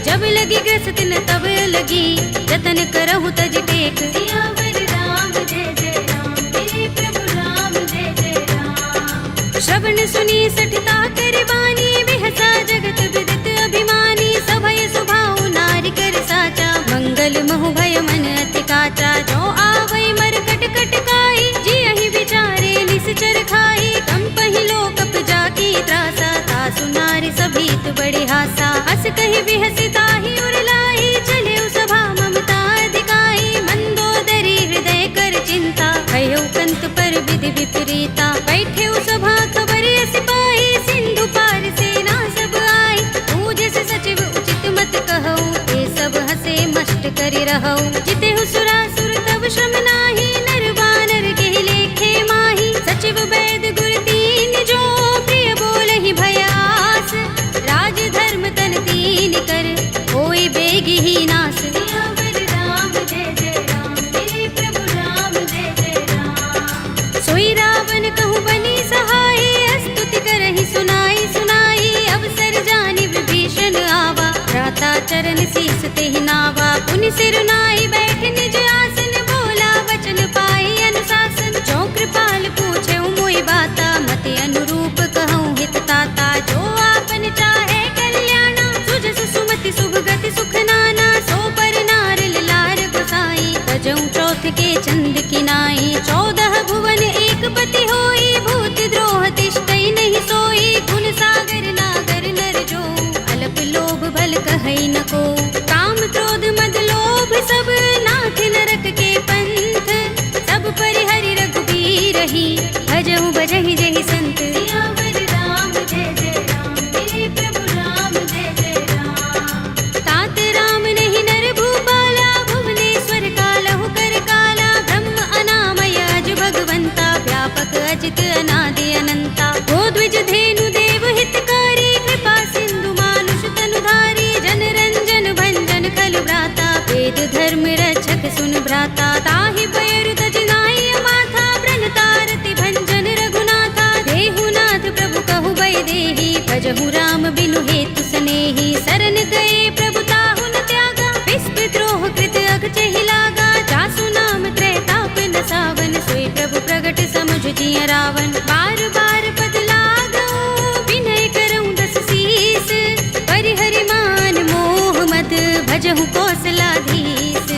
जब लगी ग्रस्त न तब लगी, जतन करहु तज टेक, सियावर राम जय जय राम, मेरे प्रभु राम जय जय राम। श्रवण सुनी सठता कर बानी, बिहसा जगत विदित अभिमानी, सभय सुभाउ नारी कर साचा, मंगल महु भय मन अति काचा, जो आवै मर कट कट काई, जियहि विचारे निश्चर खाई, कंपहि लोकप जाकी त्रासा, तासु नारी सभीत बड़े हासा, अस कहि बिहसी ताहि उर लाई, चले सभा ममता अधिकाई, मंदोदरी हृदय कर चिंता, भयो कंत पर विधि विपरीता, बैठे सभा खबर सिपाही, सिंधु पार सेना सब आई, पूज से सचिव उचित मत कहऊ, ते सब हसे मष्ट करि रहऊ, जिते सुरासुर तब श्रम नाही, नर बानर के लेखे माही, सचिव वैद गुर तीन जो, प्रिय बोलहि भयास, राज धर्म तन तीन कर, होई बेगी ही नास, सियावर राम जय जय राम, मेरे प्रभु राम जय जय राम। सोई रावण कहूँ बनी सहाय, स्तुति करहि सुनाई सुनाई, अवसर जानि विभीषण आवा, भ्राता चरण शीस तेहि नावा, पुनि सिर नाई बैठ निज आसन, बोला वचन पाई अनुशासन, जो कृपाल पूछे मोहि बाता, मति अनुरूप कहूँ हित ताता, जो आपन चाहे कल्याणा, सुजस सुमति शुभ गति सुख नाना, सो पर नार लार बसाई, तजऊ चौथ के चंद किनाई, 14 भुवन एक पति होई, भूत द्रोह तिष्ठई नहीं सोई, गुण सागर नागर नर जो, अल्प लोभ भल कहई न को, काम क्रोध मद लोभ सब, नाथ नरक के पंथ, सब परिहरि रघुबीर ही, भजहु भजहि जहि संत, सियावर राम जय जय राम, मेरे प्रभु राम जय जय राम। तात राम नहीं नर भूपाला, भुवनेश्वर कालहु कर काला, ब्रह्म अनामय अज भगवंता, व्यापक अजित अनादि अनंता, गोद्विज धेनु देव हितकारी, कृपा सिंधु मानुष तनुधारी, जन रंजन भंजन खल भ्राता, वेद धर्म रक्षक सुन भ्राता, ताहि पैरु तज नाई माथा, ब्रह्मतारति भंजन रघुनाथा, देहु नाथ प्रभु कहु बै देहि, भजहु राम बिनु हेतु सनेहि, शरण गए प्रभु ताहु न त्यागा, विस्पि द्रोह कृत अघचहि लागा, जासु नाम त्रैताप न सावन, सोई प्रभु प्रगट समुझ जिय रावण, बार बार पद लागऊ, विनय करऊँ दस शीस, परिहरि मान मोह मद, भजहु कौशलाधीश,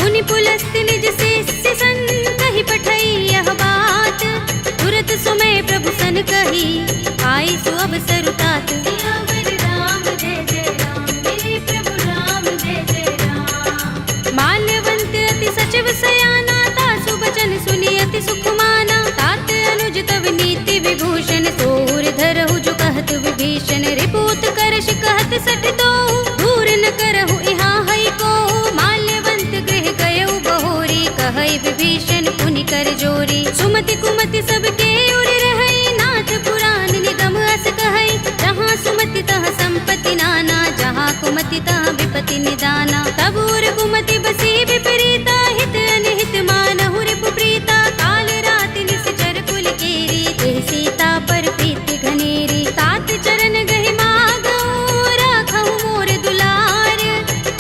मुनि पुलस्त निज शिष्य संग, कहि पठई यह बात, तुरत सुमय प्रभु सन कही, आई सु अवसर तात, सियावर राम जय जय राम, मेरे प्रभु राम जय जय राम। माल्यवंत अति सचिव सयाना, तासु बचन सुनि अति सुख माना, तात अनुज तव नीति विभूषण, सोर धरहु जो कहत विभीषण, रिपुत करश कहत सठ तो, दूर न करहु इहाँ हई को, माल्यवंत गृह गयउ बहोरी, कहई विभीषण पुनि कर जोरी, सुमति कुमति सबके उर रहई, नाथ पुराण निगम अस कहई, जहाँ सुमति तहाँ संपत्ति नाना, जहाँ कुमति तहाँ विपत्ति निदाना, तब उर कुमति बसी विपरीता, हित अनिहित मानहु रिपु प्रीता, काल राति निश्चर कुल केरी, देह सीता पर प्रीति घनेरी, तात चरण गहि मागऊ, राखहु मोर दुलार,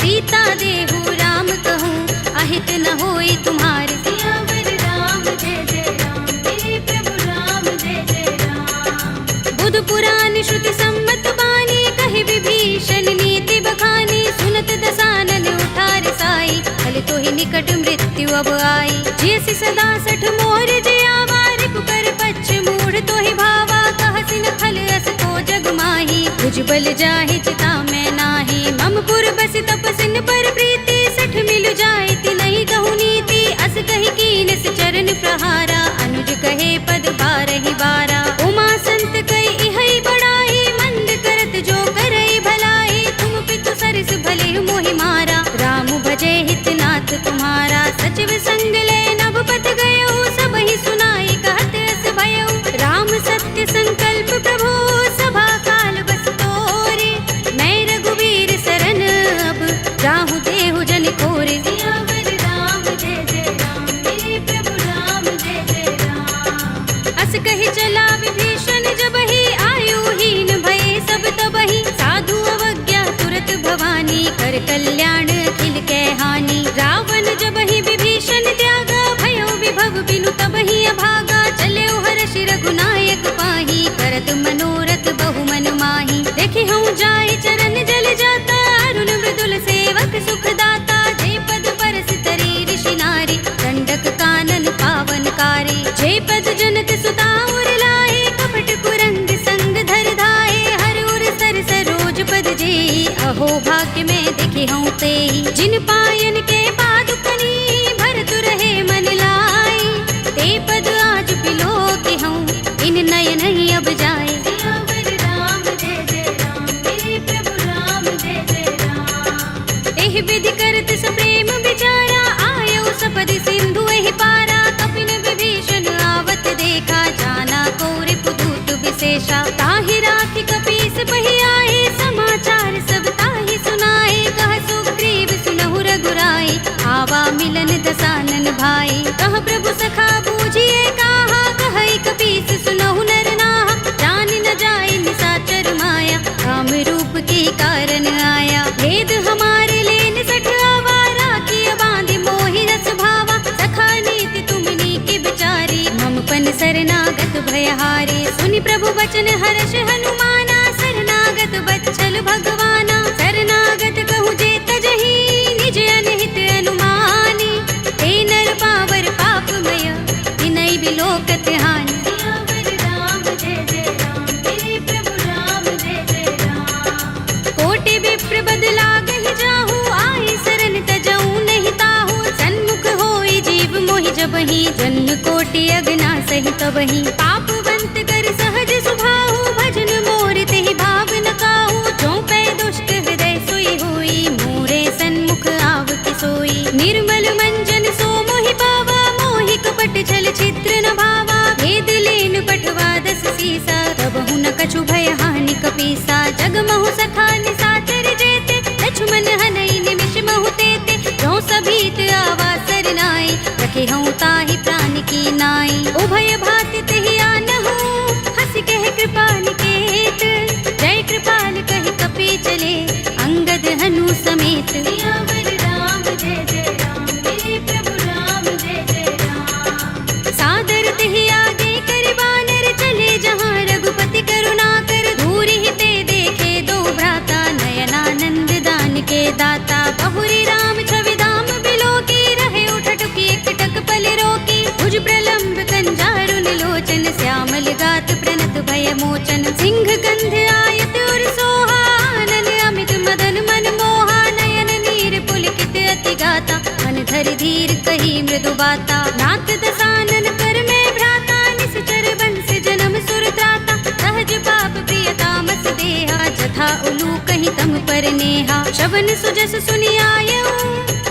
सीता देहु राम कहूँ, अहित न होई तुम्हार, सियावर राम जय जय राम, मेरे प्रभु राम जय जय राम। बुध पुराण श्रुति सम्मत बानी, कहि विभीषण नीति बखानी, सुनत दसानन उठार साई, फल तो ही निकट मृत्यु अब आई, जैसी सदा सठ मोर जयावा, रिपु कर पच्छ मूढ़ तो ही भावा, कहसिन खल अस तो जग माही, भुज बल जाहि चिता मैं नाही, मम पुर बस तपसिन पर प्रीति, सठ मिलु जायति नहीं कहु नीति, अस कहि कीन चरण प्रहारा, अनुज कहे भाई कर कल्याण अखिल के हानि। रावण जब ही विभीषण त्यागा, भयो विभव बिनु तब ही अभागा। चले हर्षि रघुनायक पाही, करत मनोरथ बहु मन माही। देखे हूँ जाय चरण जल जाता, अरुण मृदुल सेवक सुख दाता। जे पद परस तरी ऋषि नारी, दंडक कानन पावनकारी। जे पद जनक सुता उर लाए, कपट कुरंग संग धर धाए। हर उर सर सरोज पद जेई, अहो भाग्य में देखे हूँ तेई। जिन पायन के पादुकनी, भरत रहे मन लाई। ते पद आज बिलो के हूँ, इन नयन ही अब जाए। सियावर राम जय जय राम, मेरे प्रभु राम जय जय राम। एहि विधि करत सप्रेम विचारा, आयो सपदि सिंधु एहि पारा। कपिन विभीषण आवत देखा, जाना कौरि पुदूत विशेषा। ताहि राखि कपीस बहि आए, समाचार सब ताहि सुनाए। कह सुग्रीव सुनहु रघुराई, आवा मिलन दसानन भाई। कह प्रभु सखा बूझिए कहा, कहई कपीस सुनहु नर नाहा। जान न जाए निशाचर माया, काम रूप के कारण आया। भेद हमारे लेन सठ आवारा, किया बांधि मोहि रस भावा। सखा नीति तुमनी के बिचारी, ममपन शरणागत भयहारी। सुनि प्रभु बचन हर्ष हनुमाना, शरणागत बच्चल भगवाना। शरणागत कहूँ जे तजहि, निज अनहित अनुमानी। ते नर पावर पापमय, विनय बिलोकत हानि। सियावर राम जय जय राम, मेरे प्रभु राम जय जय राम। कोटि विप्र बदला गहि जाहू, आई शरण तजऊ नहीं ताहू। सन्मुख होई जीव मोहि जबहि, जन्म कोटि अगना सहि तबहि। पापवंत कर सहज सुभाहु, भजन मोर तेहि भाव न काहू। जो पै दुष्ट हृदय सोई होई, मोरे सन्मुख आव कि सोई। निर्मल मंजन सो मोहि पावा, मोहि कपट छल छिद्र न भावा। भेद लेन पठवा दस सीसा, तबहु न कछु भय हानि कपीसा। जग महु सखा निशाचर जेते, लक्ष्मण हनई निमिष महु तेते। जो सभीत आवा सरनाई, रखे हूँ ताहि प्राण की नाई। उभय भाति तेहि आनहु, हंस कह कृपा निकेत। जय कृपाल कहि कपी चले, अंगद हनु समेत। सियावर राम जय जय राम, मेरे प्रभु राम जय जय राम। सादर तेहि आगे कर बानर, चले जहाँ रघुपति करुणा कर। दूर ही ते देखे दो भ्राता, नयनानंद दान के दाता। बहुरी राम छवि धाम बिलो की, रहे उठटुकी एकटक पल रोकी। भुज प्रलंब कंजारुन लोचन, श्यामल गात प्रणत भय मोचन। सिंह गंध आयत उर सोहा, आनन अमित मदन मन मोहा। नयन नीर पुलकित अति गाता, मन धरि धीर कही मृदु बाता। नाथ दसानन कर में भ्राता, निश्चर बंस जन्म सुर त्राता। सहज पाप प्रिय तामस देहा, जथा उलू कहीं तम पर नेहा। श्रवण सुजस सुनि आयऊ,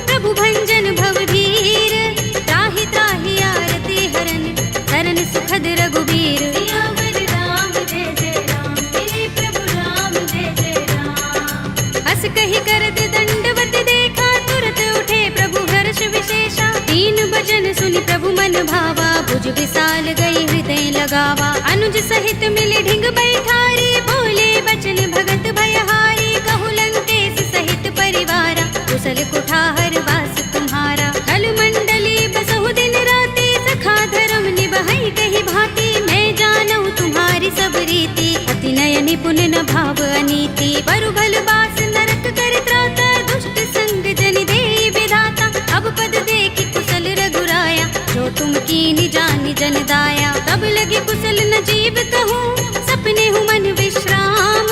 प्रभु भंजन भव भीर। त्राहि त्राहि आरती हरन, शरण सुखद रघुबीर। सियावर राम जय जय राम, मेरे प्रभु राम जय जय राम। हस कहि करत दंडवत देखा, तुरत उठे प्रभु हर्ष विशेषा। दीन भजन सुनि प्रभु मन भावा, भुज विशाल गई हृदय लगावा। अनुज सहित मिले ढिंग बैठारी, बोले बचन भगत भयहारी। कहु लंकेश सहित परिवारा, कुशल कुठार वास तुम्हारा। खल मंडली बसहु दिन राति, सखा धर्म निबहै कहि भांति। मैं जानहु तुम्हारी सब रीति, अति नय निपुण न भाव अनीति। बरु भल बास नरक कर त्राता, दुष्ट संग जन देई विधाता। अब पद देखि कुशल रघुराया, जो तुम कीनि जानि जन दाया। तब लगे कुशल न जीव कहूँ, सपने हूँ मन विश्राम।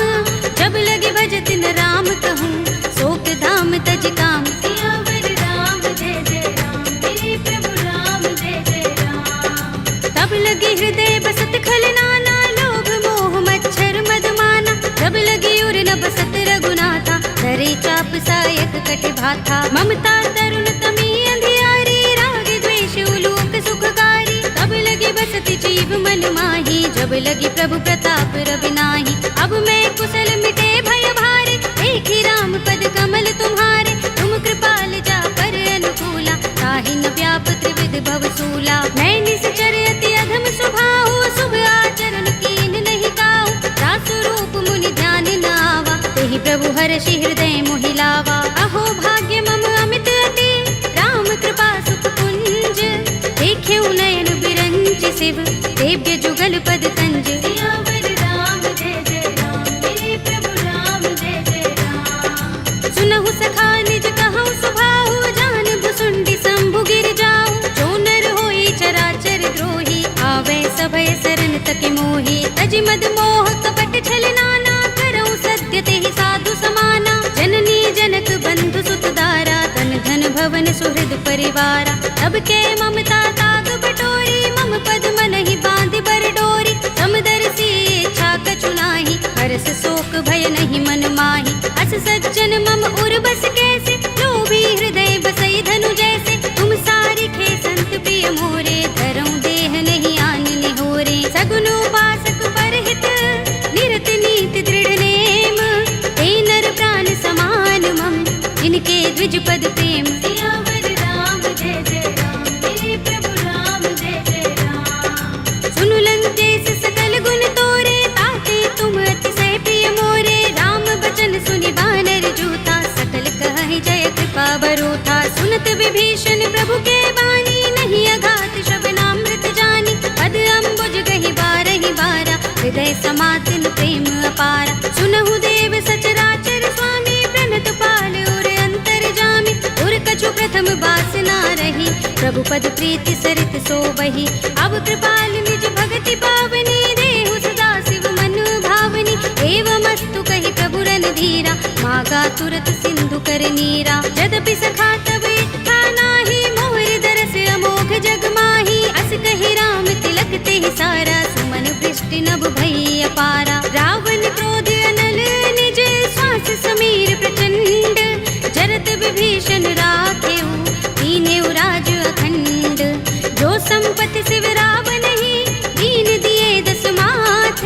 जब लगे भजत न राम कहूँ, शोक धाम तज काम। सियावर राम जय जय राम, मेरे प्रभु राम जय जय राम। तब लगे हृदय बसत खल नाना, लोभ मोह मच्छर मदमाना। जब लगे उर न बसत रघुनाथा, धरे चाप सायक कट भाथा। ममता तरुण तमी अंधियारी, राग द्वेष उलूक सुखकारी। तब लगे बसत जीव मन माही, जब लगी प्रभु प्रताप रवि नाही। अब मैं कुशल मिटे भय भारे, देखी राम पद कमल तुम्हारे। तुम कृपाल जा पर अनुकूला, ताहि न व्याप त्रिविध भव सूला। मैं निश्चर अति अधम स्वभाव, शुभ आचरण कीन नहीं काहू। दास रूप मुनि ध्यान न आवा, तेहि प्रभु हर्षि हृदय मोहि लावा। शिव देव्य जुगल पद कंज। सियावर राम जय जय राम, मेरे प्रभु राम जय जय राम। सुनहु सखा निज कहु सुभाहु, जान भुसुंडी शंभु गिर जाऊ। जो नर होई चराचर द्रोही, आवे सभय शरण तक मोही। तज मद मोह कपट छल नाना, करऊं सत्य तेहि साधु समाना। जननी जनक बंधु सुत दारा, तन धन भवन सुहृद परिवारा। तब के ममता ताग बटोरी, मम पद मन ही बांध बर डोरी। समदर्शी इच्छा कछु नाही, हरस शोक भय नहीं मन माही। अस सज्जन मम उर बस कैसे, लोभी हृदय बसई धनु जैसे। तुम सारी खे संत प्रिय मोरे, धरऊं देह नहीं आन निहोरे। सगुन उपासक परहित, निरत नीति दृढ़ नेम। ते नर प्राण समान मम, जिनके द्विज पद प्रेम। सियावर राम जय जय राम, मेरे प्रभु राम जय जय राम। सुनु लंकेश सकल गुण तोरे, ताते तुम अतिशय प्रिय मोरे। राम बचन सुनि बानर जूथा, सकल कहहि जय कृपा बरूथा। सुनत विभीषण प्रभु के बानी, नहीं अघात श्रवणामृत जानी। पद अम्बुज गहि बारहि बारा, हृदय समातिन प्रेम अपारा। सुनहु देव सचराचर स्वामी, प्रणत पाल उर अंतर जामी। उर कछु प्रथम बासना रही, प्रभु पद प्रीति सरित सोबहि। अब कृपाल निज भगति पावनी, देहु सदा शिव मन भावनी। एवमस्तु कहि प्रभु रणधीरा, मागा तुरत सिंधु कर नीरा। यद्यपि सखा तब इच्छा नाही, मोर दरस अमोघ जग माही। अस कहि राम तिलक तेहि सारा, सुमन वृष्टि नभ भई अपारा। रावण क्रोध अनल निज, श्वास समीर प्रचंड। जरत विभीषण राखेउ, दीनेउ राज अखंड। जो संपत्ति शिव रावण ही, दीन दिए दस माथ।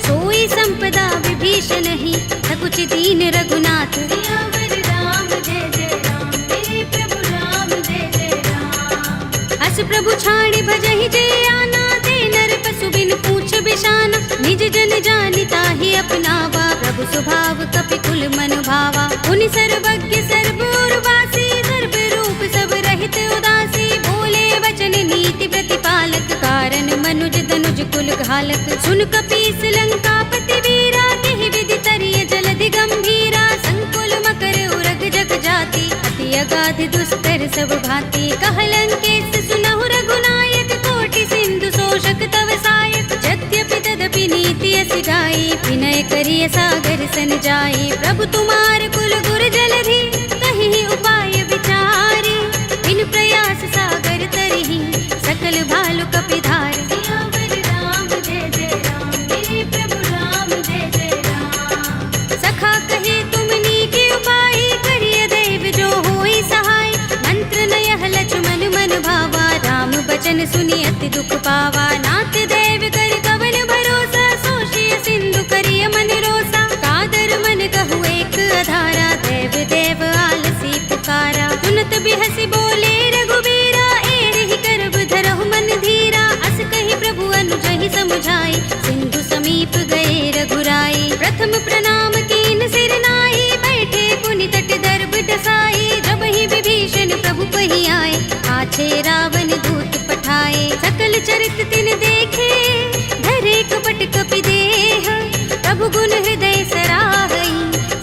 सोई संपदा विभीषण ही, सकुच दीन रघुनाथ। सियावर राम जय जय राम, मेरे प्रभु राम जय जय राम। अस प्रभु छाड़ी भजहि जे आना, ते नर पशु बिन पूछ बिशाना। निज जन जानिता ही अपनावा, प्रभु स्वभाव कपि कुल मन भावा। उनि सर्वज्ञ सर्व उर्वासी, सर्व रूप सब रहित उदासी। बोले वचन नीति प्रतिपालक, कारण मनुज धनुज कुल घालक। सुन कपीस लंकापति वीरा, केहि विधि तरिय जलधि गंभीरा। संकुल मकर उरग जग जाति, अति अगाध दुस्तर सब भांति। कह लंकेश सुनहु रघुनायक, कोटि सिंधु शोषक तव सायक। यद्यपि तदपि नीति अस गाई, विनय करिय सागर सन जाई। प्रभु तुम्हार कुल गुर जलधि, कहि उपाय विचारी। बिन प्रयास सागर तरहि, सकल भालु कपिधार। सियावर राम जय जय राम, मेरे प्रभु राम जय जय राम। सखा कहे तुमनी के उपाय, करिय दैव जो होई सहाय। मंत्र नयह लक्ष्मण मन भावा, राम बचन सुनि अति दुख पावा। नाथ देव कर कवन भरोसा, सोषिय सिंधु करिय मन रोसा। कादर मन कहु एक अधारा, देव देव आलसी पुकारा। सुनत बिहसि बोले रघुबीरा, एहि करब धरहु मन धीरा। अस कहि प्रभु अनुजहि समुझाई, सिंधु समीप गए रघुराई। प्रथम प्रणाम कीन सिर नाई, बैठे पुनि तट दर्भ डसाई। जब ही विभीषण प्रभु पहि आए, आछे रावण दूत पठाए। सकल चरित तिन देखे, धरे कपट कपि देह। प्रभु गुण हृदय सराहई,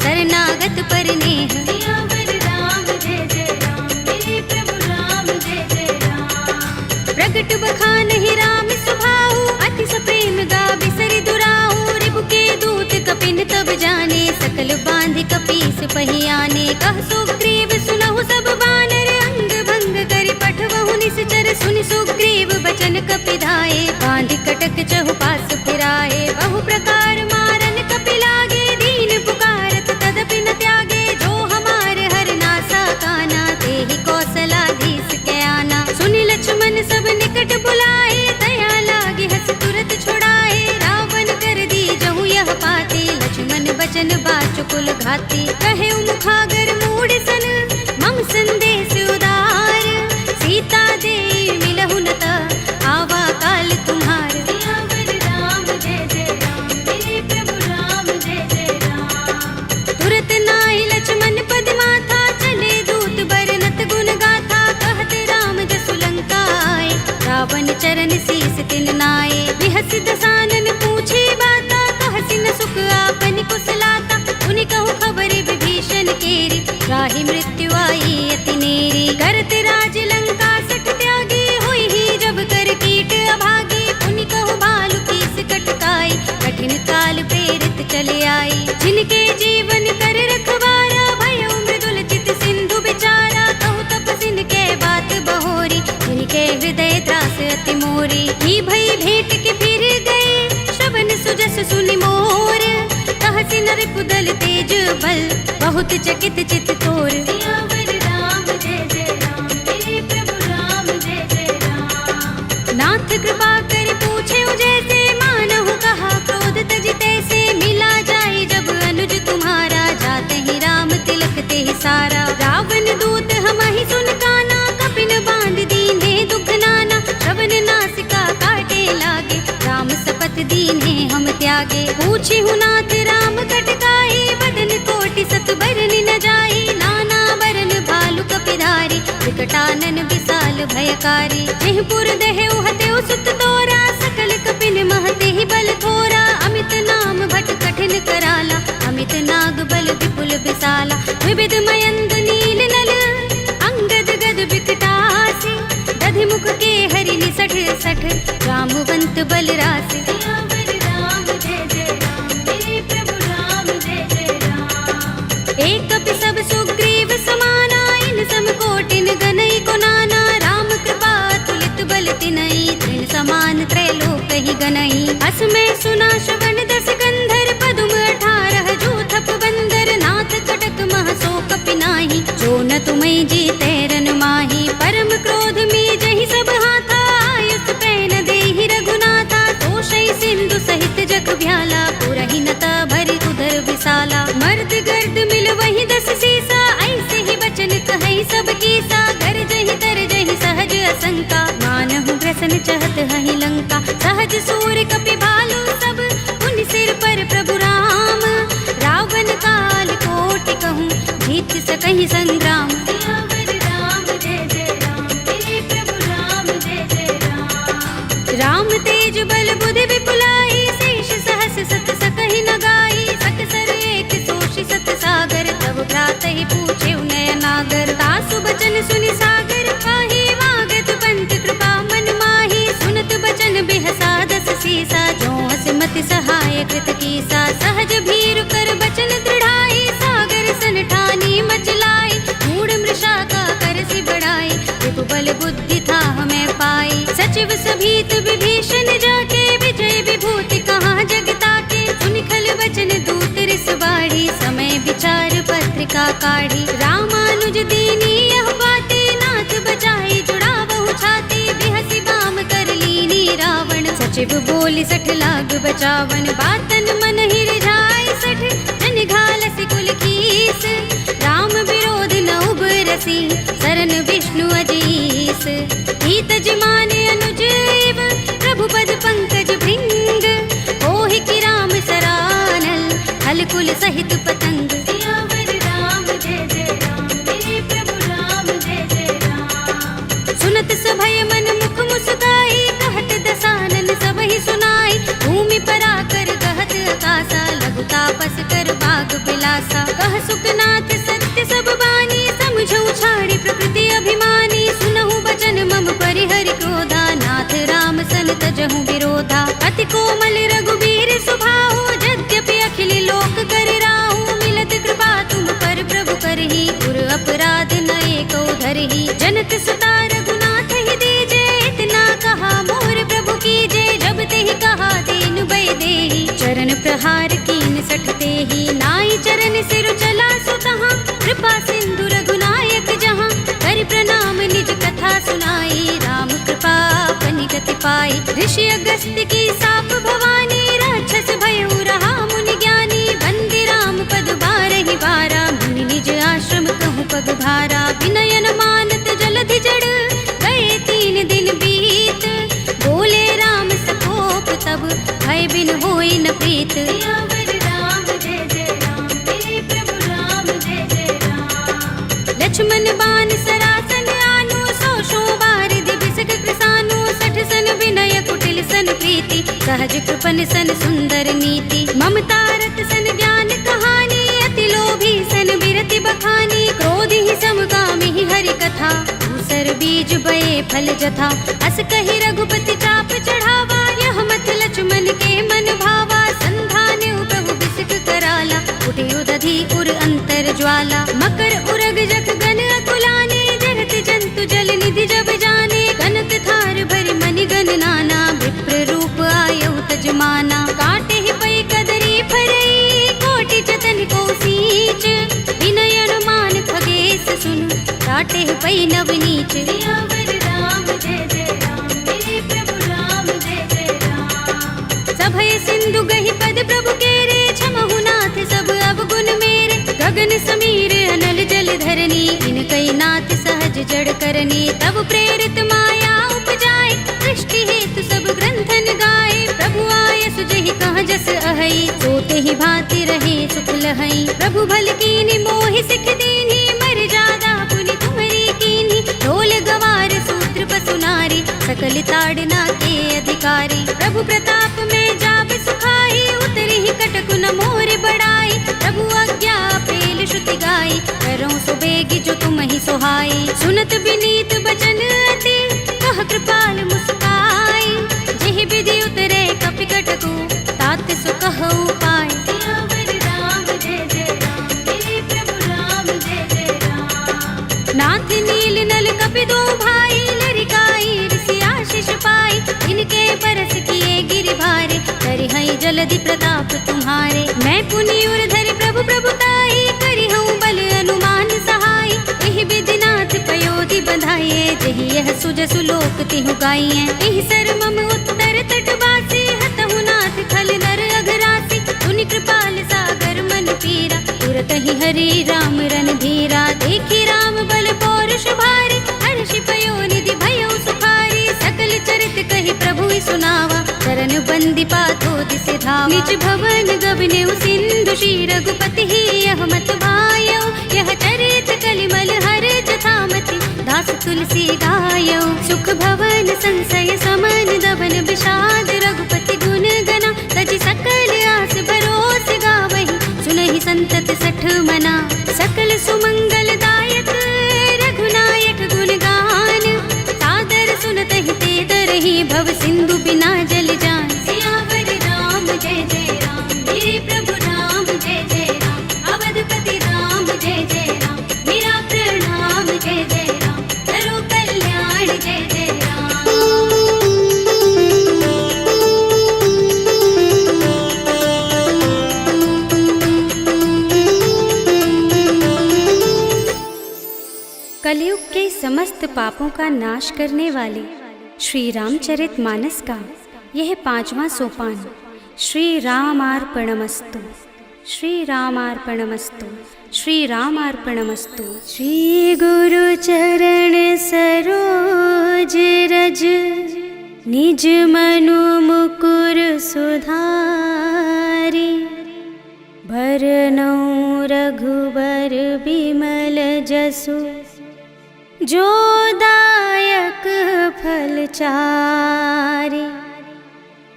शरणागत पर नेह। सियावर राम जय जय राम, मेरे प्रभु राम जय जय राम। प्रगट बखानहि राम सुभाऊ, अति सप्रेम गाबि सरि दुराऊ। रिपु के दूत कपिन तब जाने, सकल बांधि कपीस पहि आने। कह सुग्रीव सुनहु सब बानर, अंग भंग करि पठवहु निश्चर। सुनि सुग्रीव बचन कपिधाए, बांधि कटक चहुपास फिराए। बहु प्रकार मारन कपि लागे, दीन पुकारत तदपि न त्यागे। जो हमार हर नासा काना, तेहि कौशलाधीश के आना। सुनि लक्ष्मण सब निकट बुलाए, दया लागे हस तुरत छुड़ाए। रावण कर दी जहु यह पाती, लक्ष्मण बचन बाचुकुल घाती। कहे मुखागर मूढ़ सन, मम संदेश उदार। सीता दे मिलहु न ता, आवा काल तुम्हार। सियावर राम जय जय राम, मेरे प्रभु राम जय जय राम। तुरत नाहि लक्ष्मण पद माथा, चले दूत बरनत गुण गाथा। कहत राम जसु लंका आए, रावण चरण शीस तिन नर कुदल तेज बल, बहुत चकित चित तोर। सियावर राम जय जय राम, मेरे प्रभु राम जय जय राम। नाथ कृपा कर पूछे जैसे, मानहु कहा क्रोध तज तैसे। मिला जाए जब अनुज तुम्हारा, जाते ही राम तिलक ते सारा। रावण दूत हम ही सुन काना, कपिन बांध दीन्हे दुख नाना। श्रवण नासिका काटे लागे, राम सपत दीन्हे हम त्यागे। पूछी हूँ नाथ राम कटकाई, बदन कोटि सत बरन न जाई। नाना बरन भालु कपिधारी, विकटानन विशाल भयकारी। जेहपुर दहेउ हतेउ सुत तोरा, सकल कपिन महते ही बल थोरा। अमित नाम भट कठिन कराला, अमित नाग बल विपुल विशाला। विविध मयंद नील नल, अंगद गद विकटासी। दधि मुख के हरि निसठ सठ, रामवंत बल रासि। सियावर राम जय जय राम, मेरे प्रभु राम जय जय राम। एक कपि सब सुग्रीव समाना, इन सम कोटिन गनई को नाना। राम कृपा तुलित बल तिनई, तृण समान त्रैलोक ही गनई। अस में सुना श्रवण दस गंधर, पदुम 18 जूथप बंदर। नाथ कटक मह सो कपि नाही, जो न तुम्हें जीते रन माही। परम क्रोध में जहि सब हाथा, आयुष पैन देहि रघुनाथा। तोषै सिंधु सहित जग भ्याला, पुरहि नता भरि उदर विशाला। मर्द गर्द मिल वही 10 सीसा, ऐसे ही बचन कहै सब कीसा। गरजहि तरजहि सहज असंका, मानहु ग्रसन चहत हहि लंका। सहज सूर कपि भालु सब, उन सिर पर प्रभु राम। रावण काल कोटि कहूँ, जीत सकहि संग्राम। सियावर राम जय जय राम, मेरे प्रभु राम जय जय राम। राम तेज बल बुद्धि विपुलाई, शेष सहस सत सकहि न गाई। सकसर एक सोषि सत सागर, तब भ्रातहि पूछे नयनागर। तासु बचन सुनि सागर पाहि, मागत पंत कृपा मन माहि। सुनत बचन बिहसा 10 सीसा, जो हसमति सहाय कृत कीसा। सहज भीरु कर बचन दृढ़ाई, सागर सन ठानी मचलाई। मूढ़ मृषा का कर सि बढ़ाई, विभु बल बुद्धि था हमें पाई। सचिव सभीत विभीषण जाके, विजय विभूति कहाँ जगता के। सुनि खल बचन दूत रिस बाढ़ी, समय विचार पत्रिका काढ़ी। रामानुज दीनी यह बातें, नाथ बचाई जुड़ावहु छाती। बिहसि बाम कर लीनी रावण, सचिव बोली 60 लाग बचावन। बातन मन ही रिझाई 60, जन घालसि कुल कीस। राम विरोध न उबरसी, सरन विष्णु अजीस। हित जिमाने अनुज इव, प्रभु पद पंकज भृंग। ओहि की राम सरानल, हल कुल सहित पतंग। सियावर राम जय जय राम, मेरे प्रभु राम जय जय राम। सुनत सभय मन मुख मुस्काई, कहत दसानन सबहि सुनाई। भूमि पराकर गहत आकाशा, लघु तापस कर बाग बिलासा। कह सुखनाथ सत्य सब बानी, समझौ छाड़ी प्रकृति अभिमानी। सुनहु बचन मम परिहरि क्रोधा, नाथ राम सन तजहु विरोधा। अति कोमल रघुबीर सुभाहु, यद्यपि अखिल लोक कर राहु। मिलत कृपा तुम पर प्रभु करही, पुर अपराध न एको धरही। जनक सुता रघुनाथ ही दीजे, इतना कहा मोर प्रभु कीजे। जब तेहि कहा दीन भय देहि, चरण प्रहार कीन 60 तेहि। नाई चरण सिर चला सुतहाँ, कृपा सिंधु रघुनायक जहाँ। कर प्रणाम निज कथा सुनाई, राम कृपा अपनि गति पाई। ऋषि अगस्त्य की साप भवानी, राक्षस भयउ रहा मुनि ज्ञानी। बंदी राम पद बारहि बारा, मुनि निज आश्रम कहूँ पग भारा। विनयन मानत जलधि जड़, गए 3 दिन बीत। बोले राम सकोप तब, भय बिन होई न प्रीत। सियावर राम जय जय राम, मेरे प्रभु राम जय जय राम। लक्ष्मण बान सरासन आनो, 100 बारिधि बिसक कृसानो। 60 सन विनय कुटिल सन प्रीति, सहज कृपन सन सुंदर नीति। ममता रत सन ज्ञान कहानी, अति लोभी सन बिरति बखानी। क्रोध ही समकामी ही हरि कथा, दूसर बीज बये फल जथा। अस कहि रघुपति चाप चढ़ावा, यह मत लक्ष्मण के मन भावा। संधान्यु प्रभु बिसिक कराला, उठे उदधि उर अंतर ज्वाला। मकर उरग जख गन अकुलाने, जरत जंतु जल निधि जब जाने। कनक थार भरि मनि गण नाना, विप्र रूप आयउ तजमाना। काटे ही पै कदरी फरई, कोटि काटे पई नवनीच। सियावर राम जय जय राम, मेरे प्रभु राम जय जय राम। सभय सिंधु गहि पद प्रभु केरे, छमहु नाथ सब अवगुण मेरे। गगन समीर अनल जल धरनी, इनकई नाथ सहज जड़ करनी। तब प्रेरित माया उपजाए, सृष्टि हेतु सब ग्रंथन गाए। प्रभु आय सुजहि कहाँ जस अहै, सोते ही भांति रहे सुख लहै। प्रभु भल कीनी मोहि सिख दीनी, मर जादा पुनि तुम्हरी कीनी। ढोल गवार सूत्र पसु नारी, सकल ताड़ना के अधिकारी। प्रभु प्रताप में जाप सुखाई, उतरी ही कटकु न मोर बड़ाई। प्रभु आज्ञा पेल श्रुति गाई, करो सो बेगी जो तुम ही सोहाई। सुनत विनीत बचन अति, कह कृपाल मुस्काई। जेहि विधि उतरे कपि कटकु, तात सो कहु पाय। सियावर राम जय जय राम, मेरे प्रभु राम जय जय राम। नाथ नील नल कपि दो भाई, लरिकाई ऋषि आशीष पाई। इनके बरस किए गिरि भारे, करिहई जलधि प्रताप तुम्हारे। मैं पुनि उर धरि प्रभु प्रभुताई, करिहऊँ बल अनुमान सहाय। एहि विधि नाथ पयोधि बंधाइए, जेहि यह सुजसु लोक तिहु गाइए। एहि सर मम उत्तर तट बासी, हतहु नाथ खल नर अघरासी। सुनि कृपाल सागर मन पीरा, तुरत ही हरि राम रन धीरा। देखी राम बल पौरुष भारी, हर्षि पयो निधि भयो सुखारी। सकल चरित कहि प्रभु सुनावा, चरण बंदी पाथो दिसि धावा। निज भवन गबनेउ सिंधु श्री रघुपति ही, यह मत भायौ। यह चरित कलिमल हर जथामति, दास तुलसी गायौ। सुख भवन संशय समन, दबन विषाद रघुपति गुण गना। तजि सकल आस भरोस गावहि, सुनहि संतत सठ मना। सकल सुमंगल दायक रघुनायक गुण गान, सादर सुनतहि ते तरहि, भव सिंधु बिना जल जान। सियावर राम जय जय राम, मेरे प्रभु राम जय जय राम। अवधपति राम जय जय राम, मेरा प्रणाम जय जय राम। करो कल्याण जय जय राम। कलयुग के समस्त पापों का नाश करने वाले श्री रामचरित मानस का यह 5वां सोपान श्री रामार्पणमस्तु, श्री रामार्पणमस्तु, श्री रामार्पणमस्तु। श्री गुरु चरण सरोज रज, निज मनु मुकुर सुधारी। भरनौ रघुबर बिमल जसु, जो दायक फल चारि।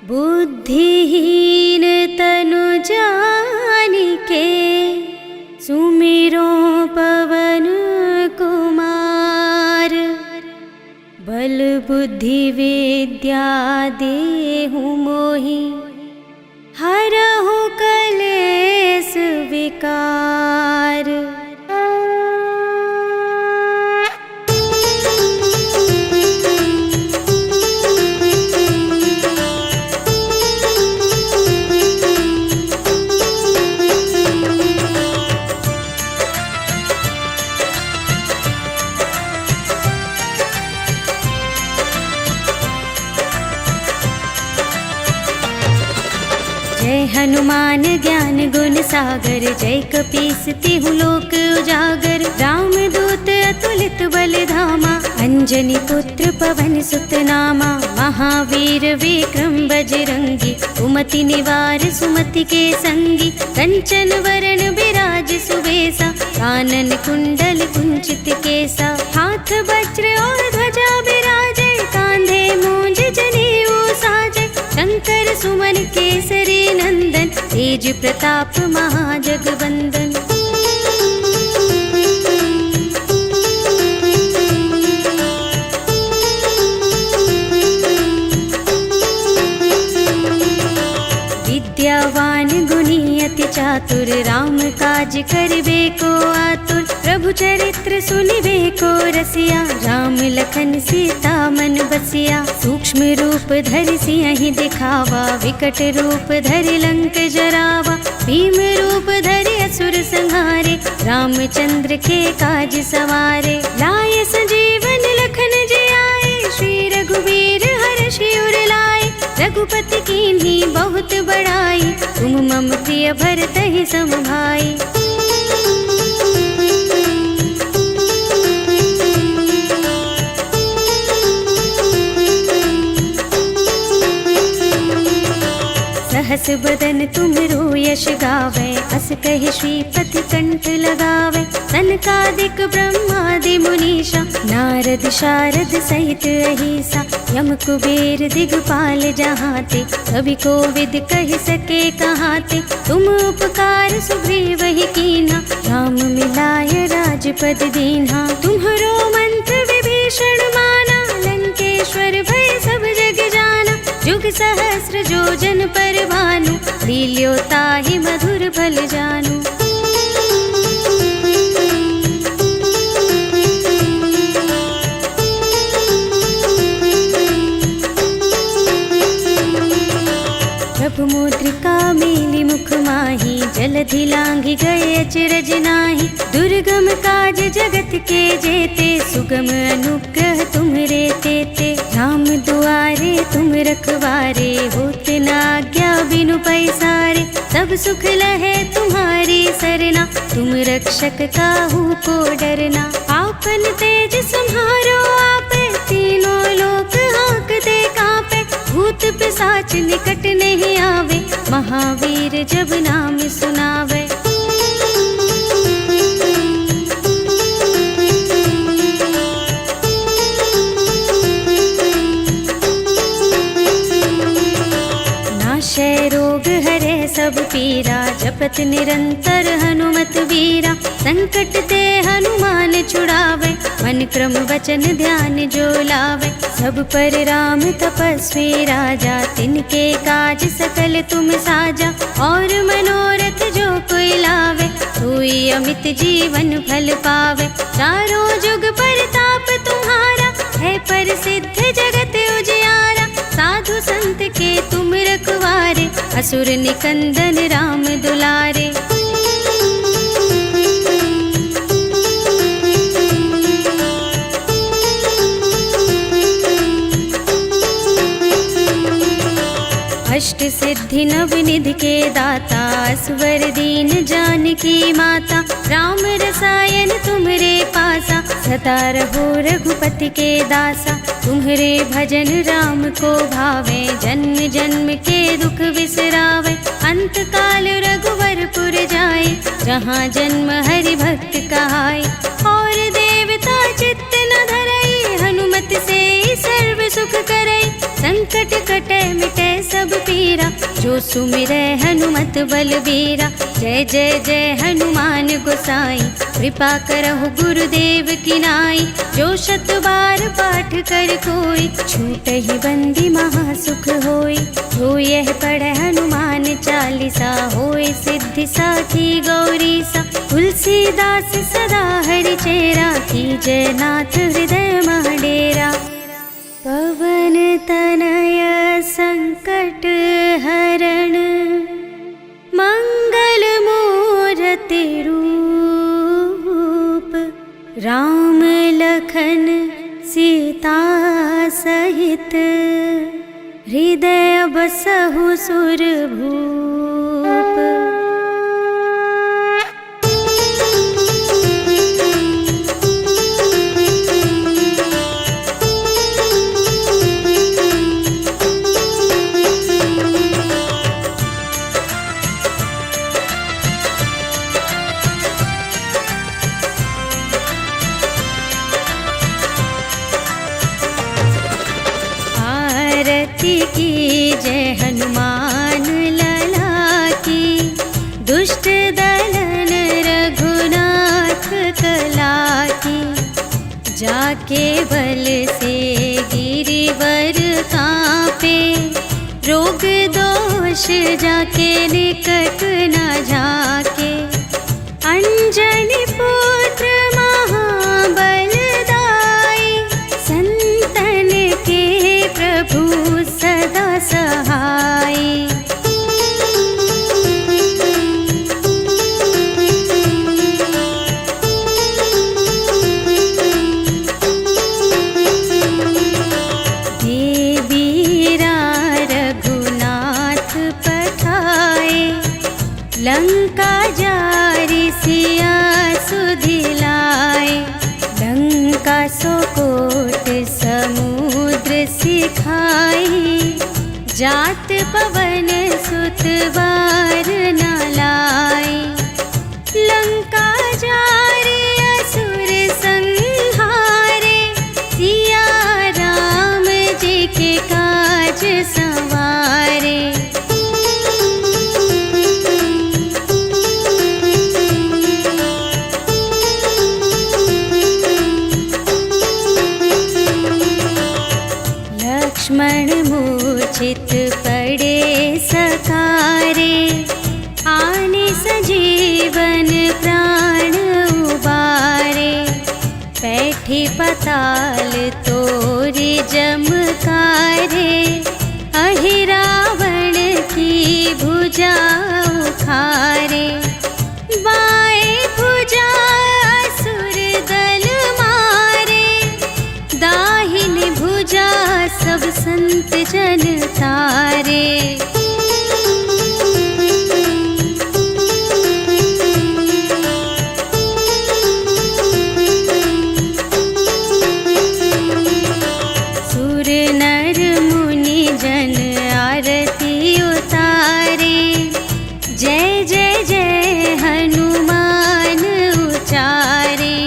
बुद्धिहीन तनु जानिके, सुमिरो पवन कुमार। बल बुद्धि विद्या देहु मोहि, हरहु कलेस विकार। जय हनुमान ज्ञान गुण सागर, जय कपीस तिहु लोक उजागर। राम दूत अतुलित बल धामा, अंजनी पुत्र पवन सुत नामा। महावीर विक्रम बजरंगी, कुमति निवार सुमति के संगी। कंचन वरण विराज सुबेसा, कानन कुंडल कुंचित केसा। हाथ वज्र और ध्वजा विराजे, कांधे मूंज जनेऊ साजे। शंकर सुमन केसरी नंदन, तेज प्रताप महाजगवंदन। विद्यावान गुणी अति चातुर, राम काज करिबे को आतुर। प्रभु चरित्र सुनिबे को रसिया, राम लखन सीता मन बसिया। सूक्ष्म रूप धरि सिंह दिखावा, विकट रूप धरि लंक जरावा। भीम रूप धरि असुर संहारे, रामचंद्र के काज सवारे। लाए संजीवन लखन जियाए, श्री रघुवीर हर्षि उर लाए। रघुपति कीन्ही बहुत बड़ाई, तुम मम प्रिय भरतहि सम भाई। सहस बदन तुमरो यश गावे, अस कहि श्रीपति कंठ लगावे। सनकादिक ब्रह्मादि मुनीषा, नारद शारद सहित अहिसा। यम कुबेर दिगपाल जहाते, कवि कोविद कहि सके कहाते। तुम उपकार सुग्रीव ही कीन्हा, राम मिलाय राजपद दीन्हा। तुम्हरो मंत्र विभीषण माना, लंकेश्वर भय सब जग जाना। जुग सहस्र जो जन पर भानु, लील्यो ताहि मधुर फल जानू। प्रभु मुद्रिका मेलि मुख माहि, जलधि लांघि गए अचरज नाहि। दुर्गम काज जगत के जेते, सुगम अनुग्रह तुम्हरे तेते। राम दुआरे तुम रखवारे, होत न आज्ञा बिनु पैसारे। सब सुख लहे तुम्हारी सरना, तुम रक्षक काहू को डरना। आपन तेज सम्हारो आपे, तीनों लोक हांकते कांपे। भूत पिशाच निकट नहीं आवे, महावीर जब नाम सुनावे। नाशय रोग हरे सब पीरा, जपत निरंतर हनुमत वीरा। संकट ते हनुमान छुड़ावे, मन क्रम वचन ध्यान जो लावे। सब पर राम तपस्वी राजा, तिनके काज सकल तुम साजा। और मनोरथ जो कोई लावे, सोई अमित जीवन फल पावे। चारों जुग परताप तुम्हारा, है प्रसिद्ध जगत उजियारा। साधु संत के तुम रखवारे, असुर निकंदन राम दुलारे। अष्ट सिद्धि नव निधि के दाता, स्वर दीन जानकी माता। राम रसायन तुम्हरे पासा, सदा रहो रघुपति के दासा। तुम्हरे भजन राम को भावे, जन्म जन्म के दुख बिसरावे। अंत काल रघुवरपुर जाए, जहाँ जन्म हरि भक्त कहाए। और देवता चित्त न धरई, हनुमत से सर्व सुख करई। संकट कटे मिटे सब पीरा, जो सुमिरै हनुमत बलबीरा। जय जय जय हनुमान गोसाई, कृपा करहु गुरुदेव की नाई। जो शत बार पाठ कर कोई, छूटहि बंदी महासुख होई। जो यह पढ़े हनुमान चालीसा, होय सिद्धि साखी गौरीसा। तुलसीदास सदा हरि चेरा, कीजय नाथ हृदय मह डेरा। पवन तनय संकट हरण, मंगल मूरति रूप। राम लखन सीता सहित, हृदय बसहु सुरभूप। की जय हनुमान लला की, दुष्ट दलन रघुनाथ कला की। जाके बल से गिरिवर कांपे, रोग दोष पास जाके निकट न झाके। अंजनी पुत्र महाबलदाई, संतन के प्रभु सदा सहाय। लंका जारी सिया सुधिलाए, लंका सोकोट समुद्र सिखाई। जात पवन सुत बार न लाए, लंका जारी असुर संहारे। सिया राम जी के काज संवारे। लक्ष्मण मूर्छित पड़े सकारे, आने सजीवन प्राण उबारे। बैठी पताल तोरी जमकारे, अहि रावण की भुजा उखारे। बाएं भुजा असुर दल मारे, दाहिनी भुजा सब संत जन तारे। सुर नर मुनि जन आरती उतारे, जय जय जय हनुमान उचारे।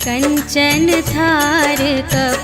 कंचन थार कप